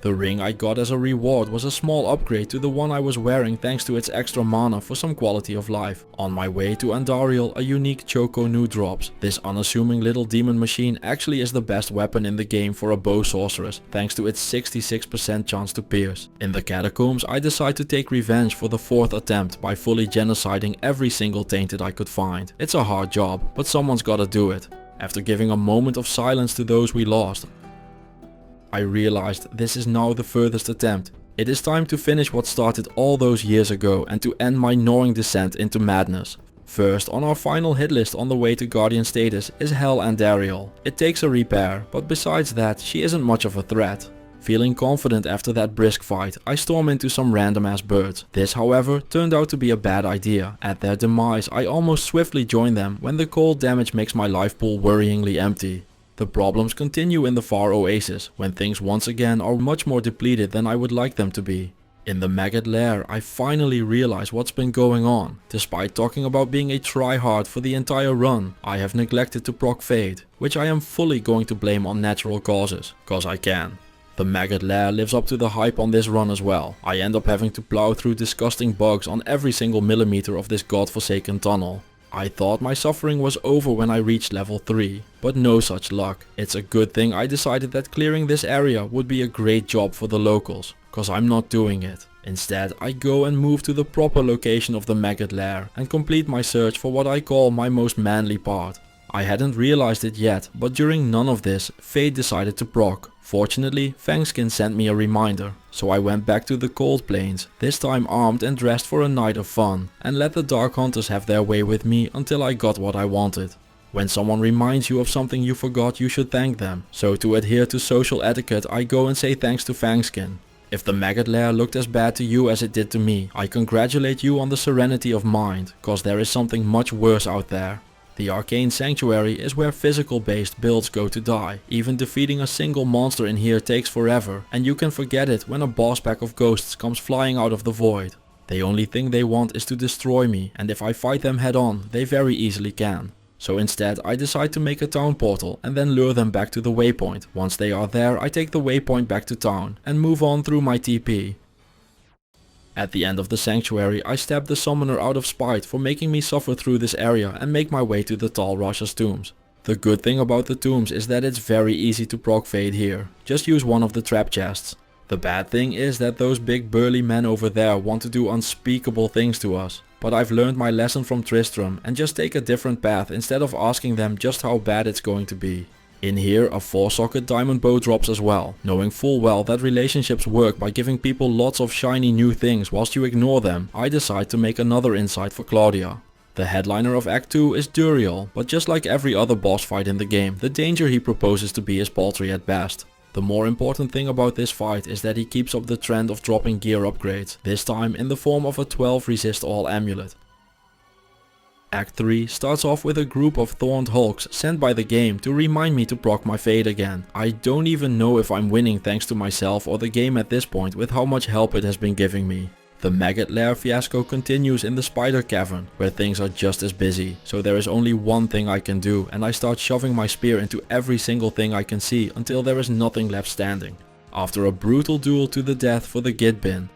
The ring I got as a reward was a small upgrade to the one I was wearing thanks to its extra mana for some quality of life. On my way to Andariel, a unique Choco Nu drops. This unassuming little demon machine actually is the best weapon in the game for a bow sorceress, thanks to its 66% chance to pierce. In the catacombs, I decide to take revenge for the 4th attempt by fully genociding every single tainted I could find. It's a hard job, but someone's gotta do it. After giving a moment of silence to those we lost, I realized this is now the furthest attempt. It is time to finish what started all those years ago and to end my gnawing descent into madness. First on our final hit list on the way to Guardian status is Hell Andariel. It takes a repair, but besides that she isn't much of a threat. Feeling confident after that brisk fight, I storm into some random ass birds. This however turned out to be a bad idea. At their demise I almost swiftly join them when the cold damage makes my life pool worryingly empty. The problems continue in the far oasis, when things once again are much more depleted than I would like them to be. In the maggot lair, I finally realize what's been going on. Despite talking about being a tryhard for the entire run, I have neglected to proc Fade, which I am fully going to blame on natural causes, cause I can. The maggot lair lives up to the hype on this run as well. I end up having to plow through disgusting bugs on every single millimeter of this godforsaken tunnel. I thought my suffering was over when I reached level 3, but no such luck. It's a good thing I decided that clearing this area would be a great job for the locals, cause I'm not doing it. Instead, I go and move to the proper location of the maggot lair and complete my search for what I call my most manly part. I hadn't realized it yet, but during none of this, Fate decided to proc. Fortunately, Fangskin sent me a reminder, so I went back to the cold plains, this time armed and dressed for a night of fun, and let the Dark Hunters have their way with me until I got what I wanted. When someone reminds you of something you forgot, you should thank them, so to adhere to social etiquette I go and say thanks to Fangskin. If the maggot lair looked as bad to you as it did to me, I congratulate you on the serenity of mind, cause there is something much worse out there. The Arcane Sanctuary is where physical based builds go to die. Even defeating a single monster in here takes forever, and you can forget it when a boss pack of ghosts comes flying out of the void. The only thing they want is to destroy me, and if I fight them head on, they very easily can. So instead I decide to make a town portal and then lure them back to the waypoint. Once they are there, I take the waypoint back to town and move on through my TP. At the end of the sanctuary, I stab the summoner out of spite for making me suffer through this area and make my way to the Tal Rasha's tombs. The good thing about the tombs is that it's very easy to proc Fade here. Just use one of the trap chests. The bad thing is that those big burly men over there want to do unspeakable things to us. But I've learned my lesson from Tristram and just take a different path instead of asking them just how bad it's going to be. In here, a 4-socket diamond bow drops as well, knowing full well that relationships work by giving people lots of shiny new things whilst you ignore them. I decide to make another insight for Claudia. The headliner of Act 2 is Duriel, but just like every other boss fight in the game, the danger he proposes to be is paltry at best. The more important thing about this fight is that he keeps up the trend of dropping gear upgrades, this time in the form of a 12 resist all amulet. Act 3 starts off with a group of thorned hulks sent by the game to remind me to proc my Fade again. I don't even know if I'm winning thanks to myself or the game at this point with how much help it has been giving me. The maggot lair fiasco continues in the spider cavern, where things are just as busy, so there is only one thing I can do and I start shoving my spear into every single thing I can see until there is nothing left standing. After a brutal duel to the death for the git bin,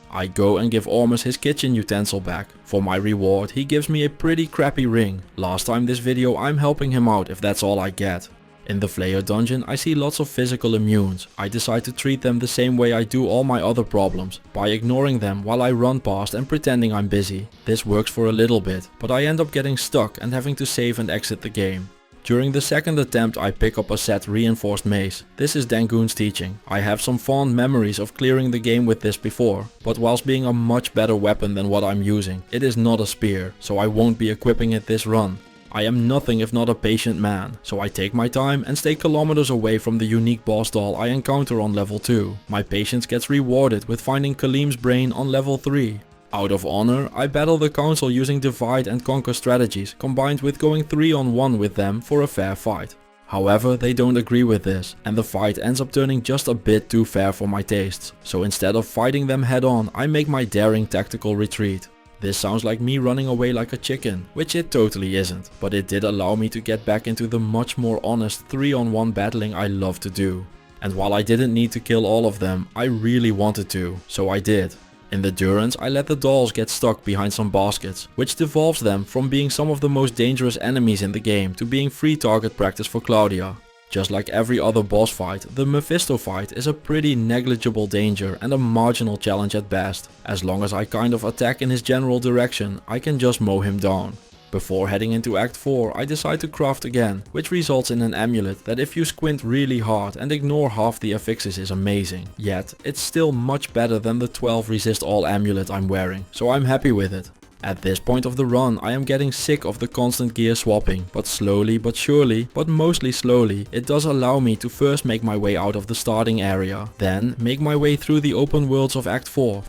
I go and give Ormus his kitchen utensil back. For my reward, he gives me a pretty crappy ring. Last time this video I'm helping him out if that's all I get. In the Flayer dungeon I see lots of physical immunes. I decide to treat them the same way I do all my other problems, by ignoring them while I run past and pretending I'm busy. This works for a little bit, but I end up getting stuck and having to save and exit the game. During the second attempt I pick up a set reinforced mace. This is Dangoon's teaching. I have some fond memories of clearing the game with this before, but whilst being a much better weapon than what I'm using, it is not a spear, so I won't be equipping it this run. I am nothing if not a patient man, so I take my time and stay kilometers away from the unique boss doll I encounter on level 2. My patience gets rewarded with finding Kaleem's brain on level 3. Out of honor, I battle the council using divide and conquer strategies combined with going 3-on-1 with them for a fair fight. However, they don't agree with this, and the fight ends up turning just a bit too fair for my tastes. So instead of fighting them head on, I make my daring tactical retreat. This sounds like me running away like a chicken, which it totally isn't, but it did allow me to get back into the much more honest 3-on-1 battling I love to do. And while I didn't need to kill all of them, I really wanted to, so I did. In the Durance, I let the dolls get stuck behind some baskets, which devolves them from being some of the most dangerous enemies in the game to being free target practice for Claudia. Just like every other boss fight, the Mephisto fight is a pretty negligible danger and a marginal challenge at best. As long as I kind of attack in his general direction, I can just mow him down. Before heading into Act 4, I decide to craft again, which results in an amulet that if you squint really hard and ignore half the affixes is amazing. Yet, it's still much better than the 12 resist all amulet I'm wearing, so I'm happy with it. At this point of the run, I am getting sick of the constant gear swapping, but slowly but surely, but mostly slowly, it does allow me to first make my way out of the starting area, then make my way through the open worlds of Act 4.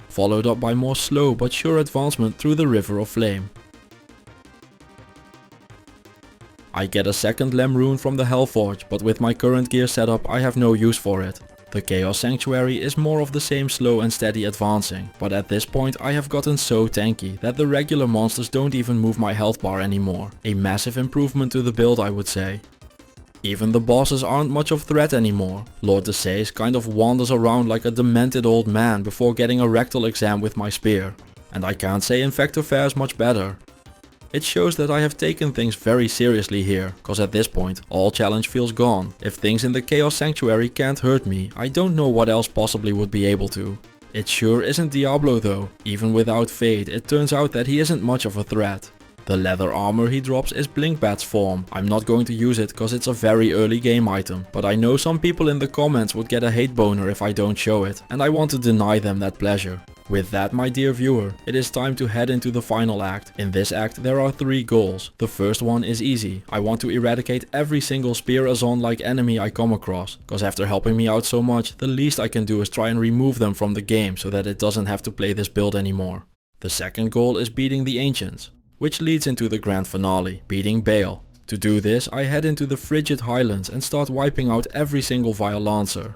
Followed up by more slow but sure advancement through the River of Flame. I get a second Lem rune from the Hellforge, but with my current gear setup I have no use for it. The Chaos Sanctuary is more of the same slow and steady advancing, but at this point I have gotten so tanky that the regular monsters don't even move my health bar anymore. A massive improvement to the build, I would say. Even the bosses aren't much of threat anymore. Lord Desace kind of wanders around like a demented old man before getting a rectal exam with my spear. And I can't say Infector fares much better. It shows that I have taken things very seriously here, cause at this point all challenge feels gone. If things in the Chaos Sanctuary can't hurt me, I don't know what else possibly would be able to. It sure isn't Diablo though. Even without Fade, it turns out that he isn't much of a threat. The leather armor he drops is Blinkbat's form. I'm not going to use it cause it's a very early game item, but I know some people in the comments would get a hate boner if I don't show it, and I want to deny them that pleasure. With that, my dear viewer, it is time to head into the final act. In this act there are 3 goals. The first one is easy. I want to eradicate every single Spear-Azon-like enemy I come across, cause after helping me out so much, the least I can do is try and remove them from the game so that it doesn't have to play this build anymore. The second goal is beating the Ancients, which leads into the grand finale, beating Baal. To do this, I head into the frigid highlands and start wiping out every single Vile Lancer.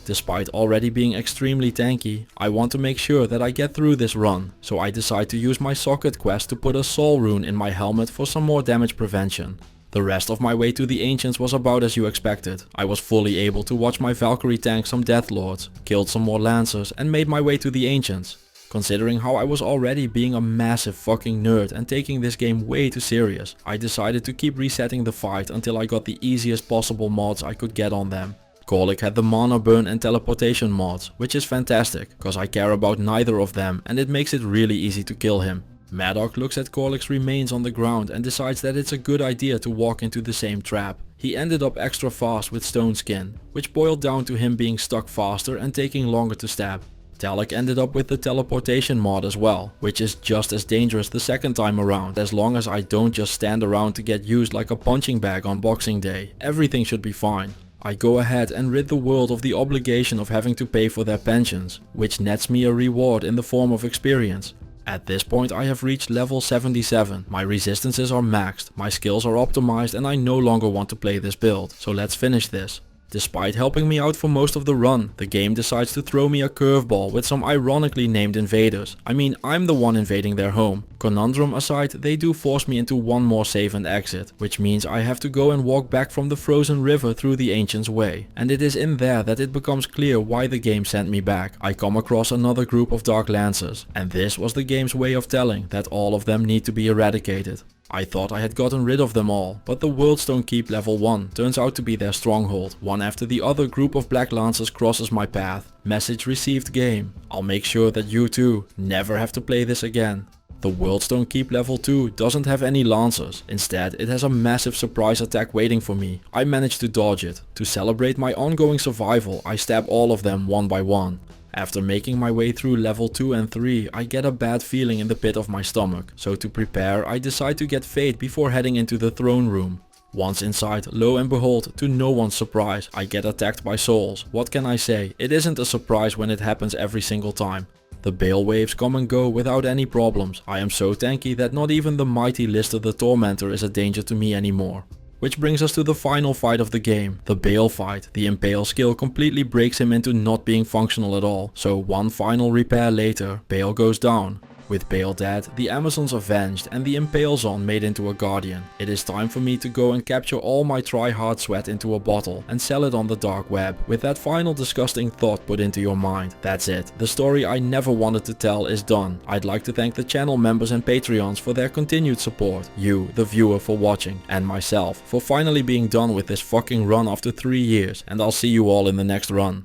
Despite already being extremely tanky, I want to make sure that I get through this run, so I decide to use my socket quest to put a soul rune in my helmet for some more damage prevention. The rest of my way to the Ancients was about as you expected. I was fully able to watch my Valkyrie tank some Deathlords, killed some more Lancers and made my way to the Ancients. Considering how I was already being a massive fucking nerd and taking this game way too serious, I decided to keep resetting the fight until I got the easiest possible mods I could get on them. Gorlick had the mana burn and teleportation mods, which is fantastic, cause I care about neither of them and it makes it really easy to kill him. Madoc looks at Gorlick's remains on the ground and decides that it's a good idea to walk into the same trap. He ended up extra fast with Stone Skin, which boiled down to him being stuck faster and taking longer to stab. Talek ended up with the teleportation mod as well, which is just as dangerous the second time around. As long as I don't just stand around to get used like a punching bag on Boxing Day, everything should be fine. I go ahead and rid the world of the obligation of having to pay for their pensions, which nets me a reward in the form of experience. At this point I have reached level 77, my resistances are maxed, my skills are optimized and I no longer want to play this build, so let's finish this. Despite helping me out for most of the run, the game decides to throw me a curveball with some ironically named invaders. I mean, I'm the one invading their home. Conundrum aside, they do force me into one more save and exit, which means I have to go and walk back from the frozen river through the Ancients' Way. And it is in there that it becomes clear why the game sent me back. I come across another group of Dark Lancers, and this was the game's way of telling that all of them need to be eradicated. I thought I had gotten rid of them all, but the Worldstone Keep level 1 turns out to be their stronghold. One after the other group of Black Lancers crosses my path. Message received game. I'll make sure that you too never have to play this again. The Worldstone Keep level 2 doesn't have any Lancers. Instead, it has a massive surprise attack waiting for me. I managed to dodge it. To celebrate my ongoing survival, I stab all of them one by one. After making my way through level 2 and 3, I get a bad feeling in the pit of my stomach, so to prepare I decide to get Fade before heading into the throne room. Once inside, lo and behold, to no one's surprise, I get attacked by souls. What can I say, it isn't a surprise when it happens every single time. The Baal waves come and go without any problems. I am so tanky that not even the mighty Lister the Tormentor is a danger to me anymore. Which brings us to the final fight of the game, the Baal fight. The Impale skill completely breaks him into not being functional at all, so one final repair later, Baal goes down. With Baal dead, the Amazons avenged and the Impale Zone made into a guardian. It is time for me to go and capture all my try-hard sweat into a bottle and sell it on the dark web, with that final disgusting thought put into your mind. That's it. The story I never wanted to tell is done. I'd like to thank the channel members and Patreons for their continued support, you, the viewer, for watching, and myself for finally being done with this fucking run after 3 years, and I'll see you all in the next run.